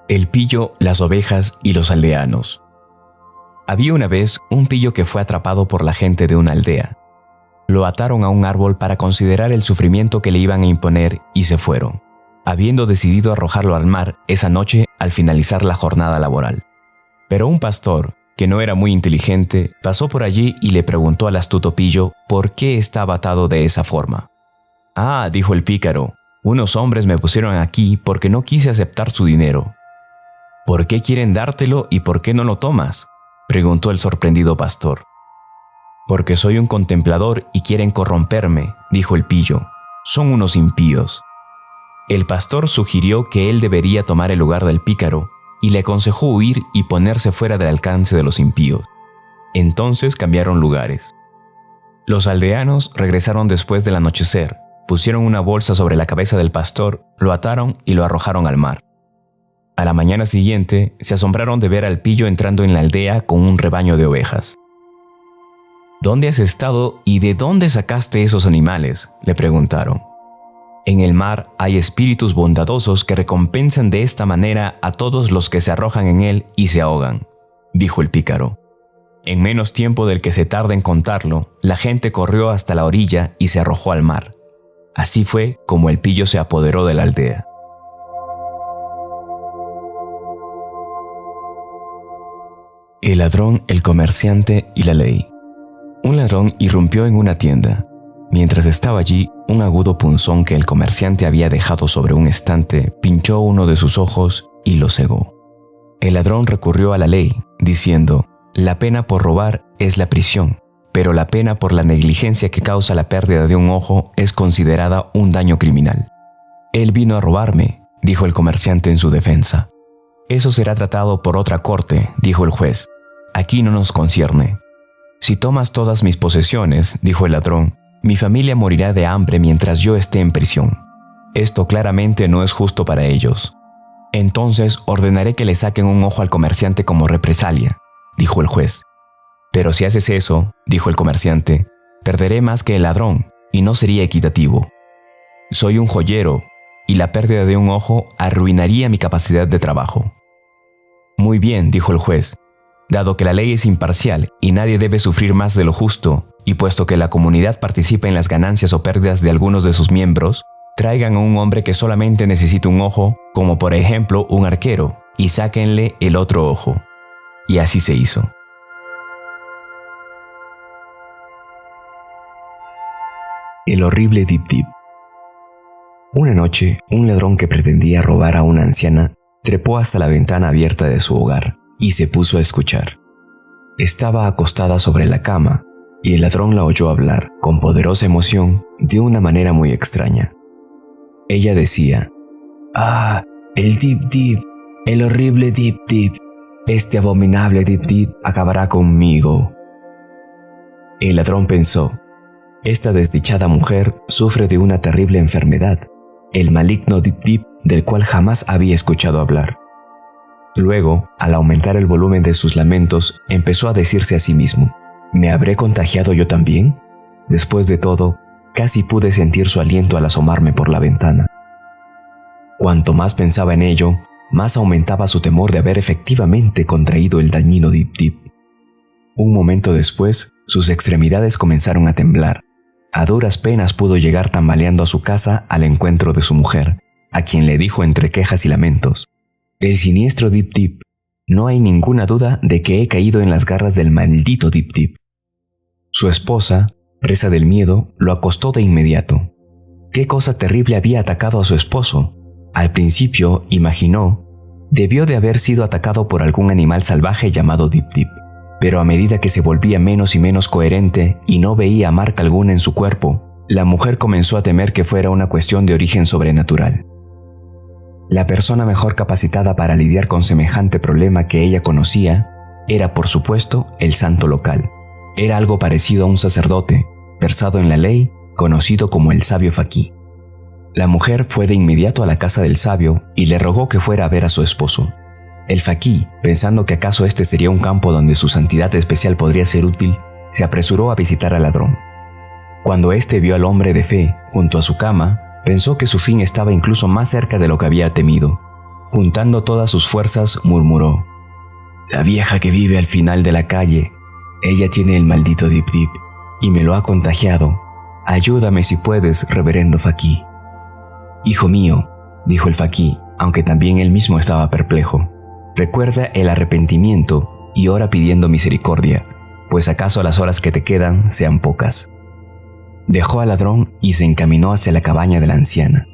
El pillo, las ovejas y los aldeanos. Había una vez un pillo que fue atrapado por la gente de una aldea. Lo ataron a un árbol para considerar el sufrimiento que le iban a imponer y se fueron, habiendo decidido arrojarlo al mar esa noche al finalizar la jornada laboral. Pero un pastor, que no era muy inteligente, pasó por allí y le preguntó al astuto pillo por qué estaba atado de esa forma. «Ah», dijo el pícaro, «unos hombres me pusieron aquí porque no quise aceptar su dinero». «¿Por qué quieren dártelo y por qué no lo tomas?», preguntó el sorprendido pastor. «Porque soy un contemplador y quieren corromperme», dijo el pillo. «Son unos impíos». El pastor sugirió que él debería tomar el lugar del pícaro y le aconsejó huir y ponerse fuera del alcance de los impíos. Entonces cambiaron lugares. Los aldeanos regresaron después del anochecer, pusieron una bolsa sobre la cabeza del pastor, lo ataron y lo arrojaron al mar. A la mañana siguiente, se asombraron de ver al pillo entrando en la aldea con un rebaño de ovejas. ¿Dónde has estado y de dónde sacaste esos animales?, le preguntaron. En el mar hay espíritus bondadosos que recompensan de esta manera a todos los que se arrojan en él y se ahogan, dijo el pícaro. En menos tiempo del que se tarda en contarlo, la gente corrió hasta la orilla y se arrojó al mar. Así fue como el pillo se apoderó de la aldea. El ladrón, el comerciante y la ley. Un ladrón irrumpió en una tienda. Mientras estaba allí, un agudo punzón que el comerciante había dejado sobre un estante pinchó uno de sus ojos y lo cegó. El ladrón recurrió a la ley, diciendo: la pena por robar es la prisión, pero la pena por la negligencia que causa la pérdida de un ojo es considerada un daño criminal. Él vino a robarme, dijo el comerciante en su defensa. Eso será tratado por otra corte, dijo el juez. Aquí no nos concierne. Si tomas todas mis posesiones, dijo el ladrón, mi familia morirá de hambre mientras yo esté en prisión. Esto claramente no es justo para ellos. Entonces ordenaré que le saquen un ojo al comerciante como represalia, dijo el juez. Pero si haces eso, dijo el comerciante, perderé más que el ladrón y no sería equitativo. Soy un joyero y la pérdida de un ojo arruinaría mi capacidad de trabajo. Muy bien, dijo el juez. Dado que la ley es imparcial y nadie debe sufrir más de lo justo, y puesto que la comunidad participa en las ganancias o pérdidas de algunos de sus miembros, traigan a un hombre que solamente necesita un ojo, como por ejemplo un arquero, y sáquenle el otro ojo. Y así se hizo. El horrible Dip Dip. Una noche, un ladrón que pretendía robar a una anciana trepó hasta la ventana abierta de su hogar y se puso a escuchar. Estaba acostada sobre la cama y el ladrón la oyó hablar con poderosa emoción de una manera muy extraña. Ella decía: «¡Ah, el Dip Dip! ¡El horrible Dip Dip! Este abominable Dip Dip acabará conmigo». El ladrón pensó: esta desdichada mujer sufre de una terrible enfermedad, el maligno Dip Dip del cual jamás había escuchado hablar. Luego, al aumentar el volumen de sus lamentos, empezó a decirse a sí mismo: ¿me habré contagiado yo también? Después de todo, casi pude sentir su aliento al asomarme por la ventana. Cuanto más pensaba en ello, más aumentaba su temor de haber efectivamente contraído el dañino Dip Dip. Un momento después, sus extremidades comenzaron a temblar. A duras penas pudo llegar tambaleando a su casa al encuentro de su mujer, a quien le dijo entre quejas y lamentos: «El siniestro Dip Dip. No hay ninguna duda de que he caído en las garras del maldito Dip Dip». Su esposa, presa del miedo, lo acostó de inmediato. ¿Qué cosa terrible había atacado a su esposo? Al principio, imaginó, debió de haber sido atacado por algún animal salvaje llamado Dip Dip. Pero a medida que se volvía menos y menos coherente y no veía marca alguna en su cuerpo, la mujer comenzó a temer que fuera una cuestión de origen sobrenatural. La persona mejor capacitada para lidiar con semejante problema que ella conocía era, por supuesto, el santo local. Era algo parecido a un sacerdote, versado en la ley, conocido como el sabio faquí. La mujer fue de inmediato a la casa del sabio y le rogó que fuera a ver a su esposo. El faquí, pensando que acaso este sería un campo donde su santidad especial podría ser útil, se apresuró a visitar al ladrón. Cuando éste vio al hombre de fe junto a su cama, pensó que su fin estaba incluso más cerca de lo que había temido. Juntando todas sus fuerzas, murmuró: «La vieja que vive al final de la calle, ella tiene el maldito Dip Dip y me lo ha contagiado. Ayúdame si puedes, reverendo faquí». «Hijo mío», dijo el faquí, aunque también él mismo estaba perplejo, «recuerda el arrepentimiento y ora pidiendo misericordia, pues acaso las horas que te quedan sean pocas». Dejó al ladrón y se encaminó hacia la cabaña de la anciana.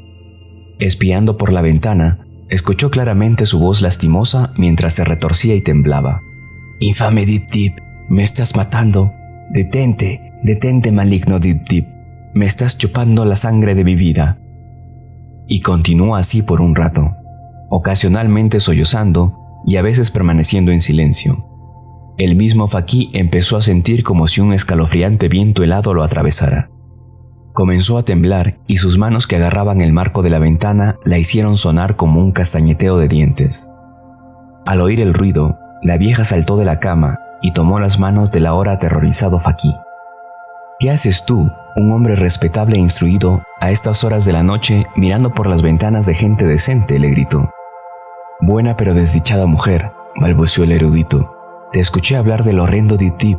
Espiando por la ventana, escuchó claramente su voz lastimosa mientras se retorcía y temblaba. «Infame Dip Dip, me estás matando. Detente, detente, maligno Dip Dip. Me estás chupando la sangre de mi vida». Y continuó así por un rato, ocasionalmente sollozando y a veces permaneciendo en silencio. El mismo faquí empezó a sentir como si un escalofriante viento helado lo atravesara. Comenzó a temblar y sus manos que agarraban el marco de la ventana la hicieron sonar como un castañeteo de dientes. Al oír el ruido, la vieja saltó de la cama y tomó las manos del ahora aterrorizado faquí. ¿Qué haces tú, un hombre respetable e instruido, a estas horas de la noche mirando por las ventanas de gente decente?, le gritó. Buena pero desdichada mujer, balbuceó el erudito. Te escuché hablar del horrendo Dip-Dip,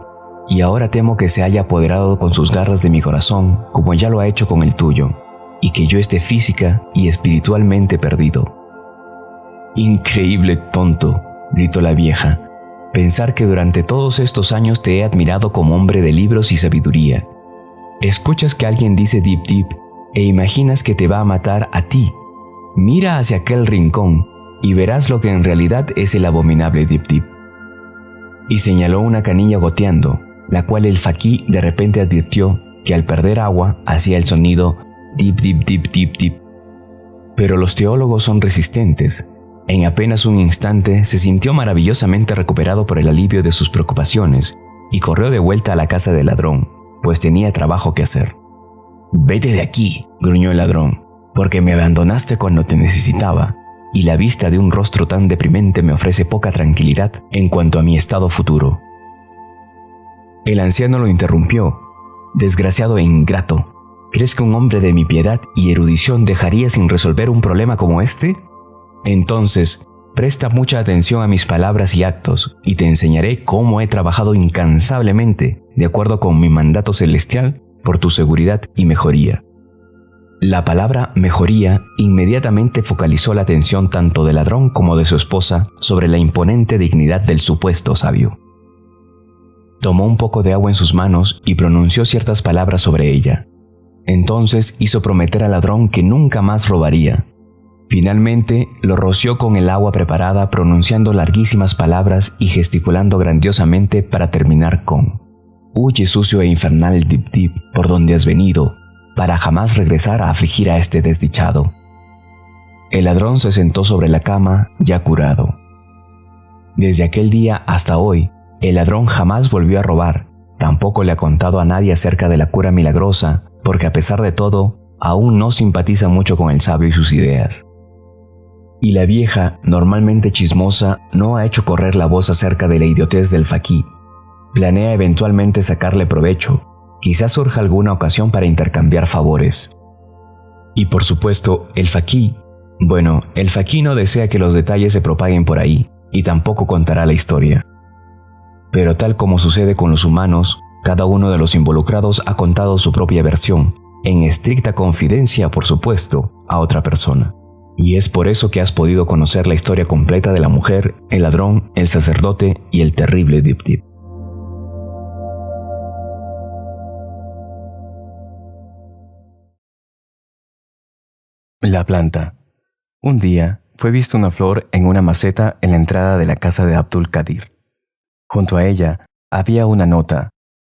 y ahora temo que se haya apoderado con sus garras de mi corazón, como ya lo ha hecho con el tuyo, y que yo esté física y espiritualmente perdido. Increíble tonto, gritó la vieja. Pensar que durante todos estos años te he admirado como hombre de libros y sabiduría. Escuchas que alguien dice Dip-Dip e imaginas que te va a matar a ti. Mira hacia aquel rincón y verás lo que en realidad es el abominable Dip-Dip. Y señaló una canilla goteando, la cual el faquí de repente advirtió que al perder agua hacía el sonido Dip-Dip-Dip-Dip-Dip. Pero los teólogos son resistentes. En apenas un instante se sintió maravillosamente recuperado por el alivio de sus preocupaciones y corrió de vuelta a la casa del ladrón, pues tenía trabajo que hacer. «Vete de aquí», gruñó el ladrón, «porque me abandonaste cuando te necesitaba, y la vista de un rostro tan deprimente me ofrece poca tranquilidad en cuanto a mi estado futuro». El anciano lo interrumpió. «Desgraciado e ingrato, ¿crees que un hombre de mi piedad y erudición dejaría sin resolver un problema como este? Entonces, presta mucha atención a mis palabras y actos, y te enseñaré cómo he trabajado incansablemente, de acuerdo con mi mandato celestial, por tu seguridad y mejoría». La palabra mejoría inmediatamente focalizó la atención tanto del ladrón como de su esposa sobre la imponente dignidad del supuesto sabio. Tomó un poco de agua en sus manos y pronunció ciertas palabras sobre ella. Entonces hizo prometer al ladrón que nunca más robaría. Finalmente lo roció con el agua preparada, pronunciando larguísimas palabras y gesticulando grandiosamente para terminar con: «Huye, sucio e infernal Dip-Dip, por donde has venido, para jamás regresar a afligir a este desdichado». El ladrón se sentó sobre la cama, ya curado. Desde aquel día hasta hoy, el ladrón jamás volvió a robar, tampoco le ha contado a nadie acerca de la cura milagrosa, porque a pesar de todo, aún no simpatiza mucho con el sabio y sus ideas. Y la vieja, normalmente chismosa, no ha hecho correr la voz acerca de la idiotez del faquí. Planea eventualmente sacarle provecho. Quizás surja alguna ocasión para intercambiar favores. Y por supuesto, el faquí no desea que los detalles se propaguen por ahí, y tampoco contará la historia. Pero tal como sucede con los humanos, cada uno de los involucrados ha contado su propia versión, en estricta confidencia, por supuesto, a otra persona. Y es por eso que has podido conocer la historia completa de la mujer, el ladrón, el sacerdote y el terrible Dip-Dip. La planta. Un día fue vista una flor en una maceta en la entrada de la casa de Abdul Qadir. Junto a ella había una nota: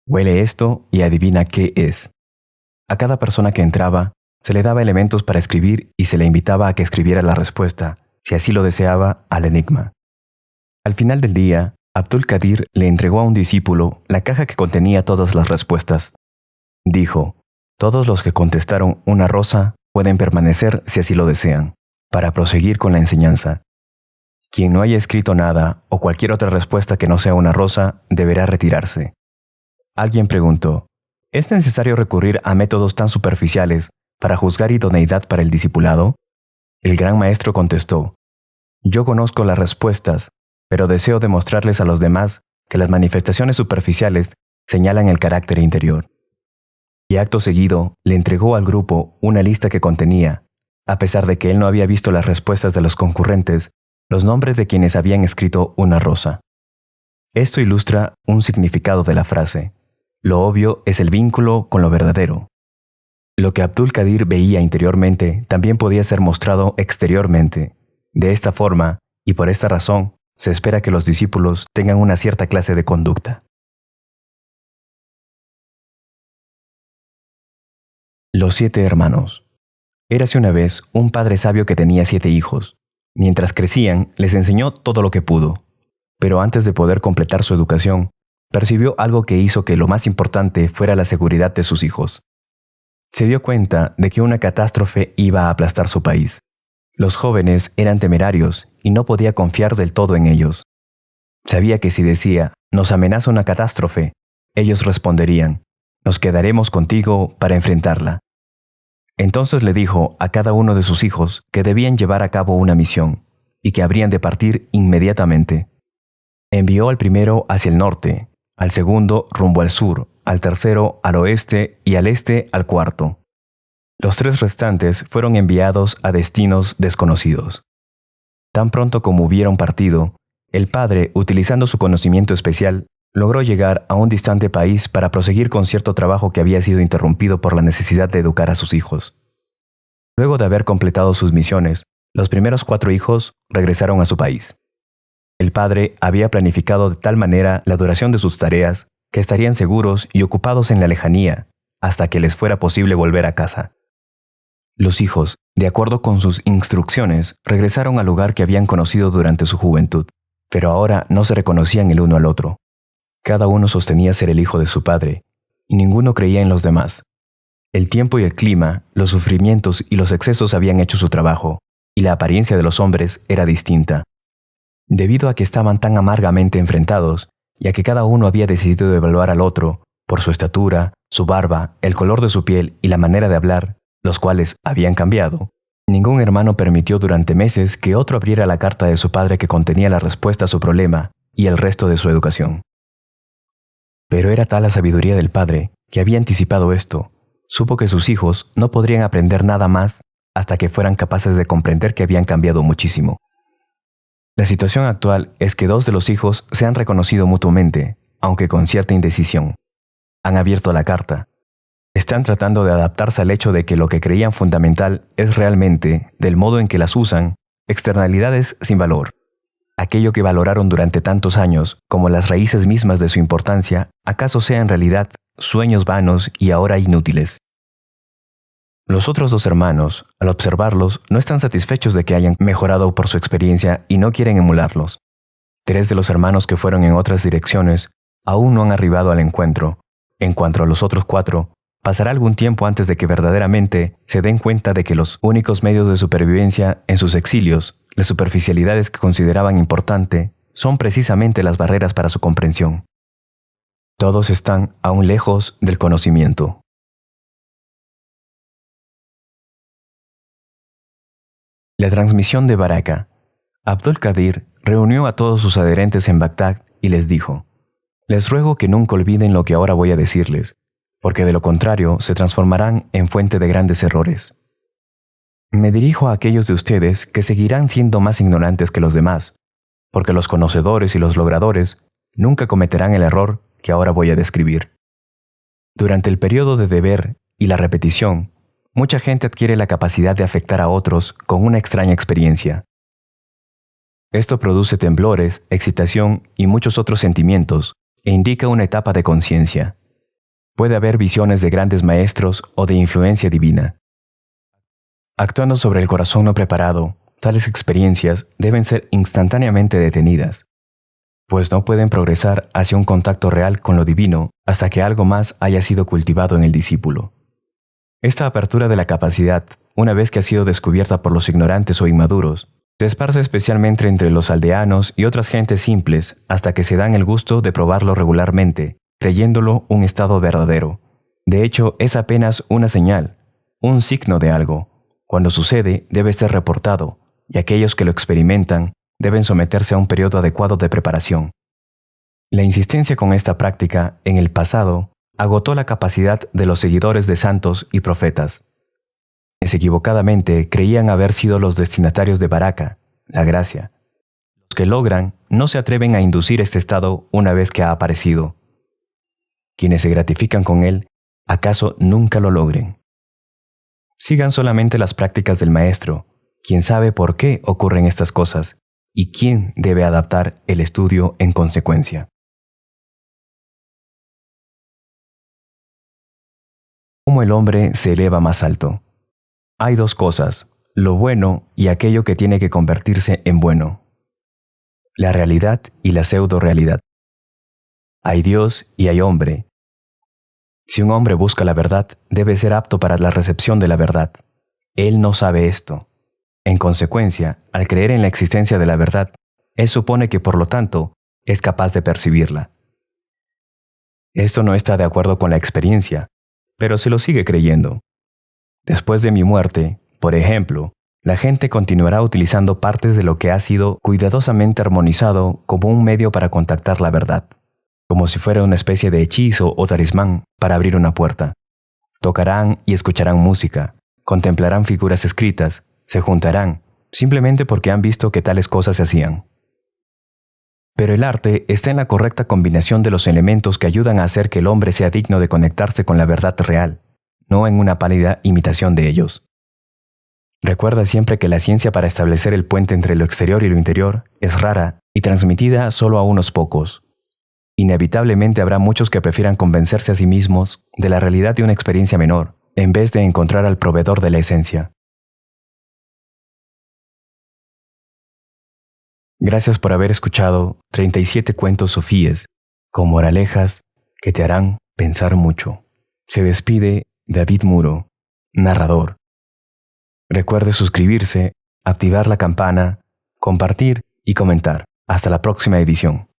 «Huele esto y adivina qué es». A cada persona que entraba se le daba elementos para escribir y se le invitaba a que escribiera la respuesta, si así lo deseaba, al enigma. Al final del día, Abdul Qadir le entregó a un discípulo la caja que contenía todas las respuestas. Dijo: «Todos los que contestaron una rosa pueden permanecer si así lo desean, para proseguir con la enseñanza. Quien no haya escrito nada o cualquier otra respuesta que no sea una rosa deberá retirarse». Alguien preguntó: ¿es necesario recurrir a métodos tan superficiales para juzgar idoneidad para el discipulado? El gran maestro contestó: «Yo conozco las respuestas, pero deseo demostrarles a los demás que las manifestaciones superficiales señalan el carácter interior». Y acto seguido le entregó al grupo una lista que contenía, a pesar de que él no había visto las respuestas de los concurrentes, los nombres de quienes habían escrito una rosa. Esto ilustra un significado de la frase: lo obvio es el vínculo con lo verdadero. Lo que Abdul Qadir veía interiormente también podía ser mostrado exteriormente. De esta forma, y por esta razón, se espera que los discípulos tengan una cierta clase de conducta. Los 7 hermanos. Érase una vez un padre sabio que tenía 7 hijos. Mientras crecían, les enseñó todo lo que pudo. Pero antes de poder completar su educación, percibió algo que hizo que lo más importante fuera la seguridad de sus hijos. Se dio cuenta de que una catástrofe iba a aplastar su país. Los jóvenes eran temerarios y no podía confiar del todo en ellos. Sabía que si decía, «nos amenaza una catástrofe», ellos responderían, Nos quedaremos contigo para enfrentarla. Entonces le dijo a cada uno de sus hijos que debían llevar a cabo una misión y que habrían de partir inmediatamente. Envió al primero hacia el norte, al segundo rumbo al sur, al tercero al oeste y al este al cuarto. Los 3 restantes fueron enviados a destinos desconocidos. Tan pronto como hubieron partido, el padre, utilizando su conocimiento especial, logró llegar a un distante país para proseguir con cierto trabajo que había sido interrumpido por la necesidad de educar a sus hijos. Luego de haber completado sus misiones, los primeros 4 hijos regresaron a su país. El padre había planificado de tal manera la duración de sus tareas que estarían seguros y ocupados en la lejanía hasta que les fuera posible volver a casa. Los hijos, de acuerdo con sus instrucciones, regresaron al lugar que habían conocido durante su juventud, pero ahora no se reconocían el uno al otro. Cada uno sostenía ser el hijo de su padre, y ninguno creía en los demás. El tiempo y el clima, los sufrimientos y los excesos habían hecho su trabajo, y la apariencia de los hombres era distinta. Debido a que estaban tan amargamente enfrentados, y a que cada uno había decidido evaluar al otro, por su estatura, su barba, el color de su piel y la manera de hablar, los cuales habían cambiado, ningún hermano permitió durante meses que otro abriera la carta de su padre que contenía la respuesta a su problema y el resto de su educación. Pero era tal la sabiduría del padre, que había anticipado esto. Supo que sus hijos no podrían aprender nada más hasta que fueran capaces de comprender que habían cambiado muchísimo. La situación actual es que 2 de los hijos se han reconocido mutuamente, aunque con cierta indecisión. Han abierto la carta. Están tratando de adaptarse al hecho de que lo que creían fundamental es realmente, del modo en que las usan, externalidades sin valor. Aquello que valoraron durante tantos años, como las raíces mismas de su importancia, acaso sea en realidad sueños vanos y ahora inútiles. Los otros 2 hermanos, al observarlos, no están satisfechos de que hayan mejorado por su experiencia y no quieren emularlos. 3 de los hermanos que fueron en otras direcciones aún no han arribado al encuentro. En cuanto a los otros 4, pasará algún tiempo antes de que verdaderamente se den cuenta de que los únicos medios de supervivencia en sus exilios, las superficialidades que consideraban importante, son precisamente las barreras para su comprensión. Todos están aún lejos del conocimiento. La transmisión de Baraka. Abdul-Qadir reunió a todos sus adherentes en Bagdad y les dijo: «Les ruego que nunca olviden lo que ahora voy a decirles, porque de lo contrario se transformarán en fuente de grandes errores. Me dirijo a aquellos de ustedes que seguirán siendo más ignorantes que los demás, porque los conocedores y los logradores nunca cometerán el error que ahora voy a describir. Durante el periodo de deber y la repetición, mucha gente adquiere la capacidad de afectar a otros con una extraña experiencia. Esto produce temblores, excitación y muchos otros sentimientos e indica una etapa de conciencia. Puede haber visiones de grandes maestros o de influencia divina. Actuando sobre el corazón no preparado, tales experiencias deben ser instantáneamente detenidas, pues no pueden progresar hacia un contacto real con lo divino hasta que algo más haya sido cultivado en el discípulo. Esta apertura de la capacidad, una vez que ha sido descubierta por los ignorantes o inmaduros, se esparce especialmente entre los aldeanos y otras gentes simples hasta que se dan el gusto de probarlo regularmente, creyéndolo un estado verdadero. De hecho, es apenas una señal, un signo de algo. Cuando sucede, debe ser reportado, y aquellos que lo experimentan deben someterse a un periodo adecuado de preparación. La insistencia con esta práctica, en el pasado, agotó la capacidad de los seguidores de santos y profetas. Equivocadamente creían haber sido los destinatarios de Baraka, la gracia. Los que logran no se atreven a inducir este estado una vez que ha aparecido. Quienes se gratifican con él, acaso nunca lo logren. Sigan solamente las prácticas del maestro, quien sabe por qué ocurren estas cosas y quién debe adaptar el estudio en consecuencia. ¿Cómo el hombre se eleva más alto? Hay 2 cosas, lo bueno y aquello que tiene que convertirse en bueno. La realidad y la pseudo-realidad. Hay Dios y hay hombre. Si un hombre busca la verdad, debe ser apto para la recepción de la verdad. Él no sabe esto. En consecuencia, al creer en la existencia de la verdad, él supone que por lo tanto es capaz de percibirla. Esto no está de acuerdo con la experiencia, pero se lo sigue creyendo. Después de mi muerte, por ejemplo, la gente continuará utilizando partes de lo que ha sido cuidadosamente armonizado como un medio para contactar la verdad, como si fuera una especie de hechizo o talismán para abrir una puerta. Tocarán y escucharán música, contemplarán figuras escritas, se juntarán, simplemente porque han visto que tales cosas se hacían. Pero el arte está en la correcta combinación de los elementos que ayudan a hacer que el hombre sea digno de conectarse con la verdad real, no en una pálida imitación de ellos. Recuerda siempre que la ciencia para establecer el puente entre lo exterior y lo interior es rara y transmitida solo a unos pocos. Inevitablemente habrá muchos que prefieran convencerse a sí mismos de la realidad de una experiencia menor, en vez de encontrar al proveedor de la esencia. Gracias por haber escuchado 37 cuentos sufíes, con moralejas que te harán pensar mucho. Se despide David Muro, narrador. Recuerde suscribirse, activar la campana, compartir y comentar. Hasta la próxima edición.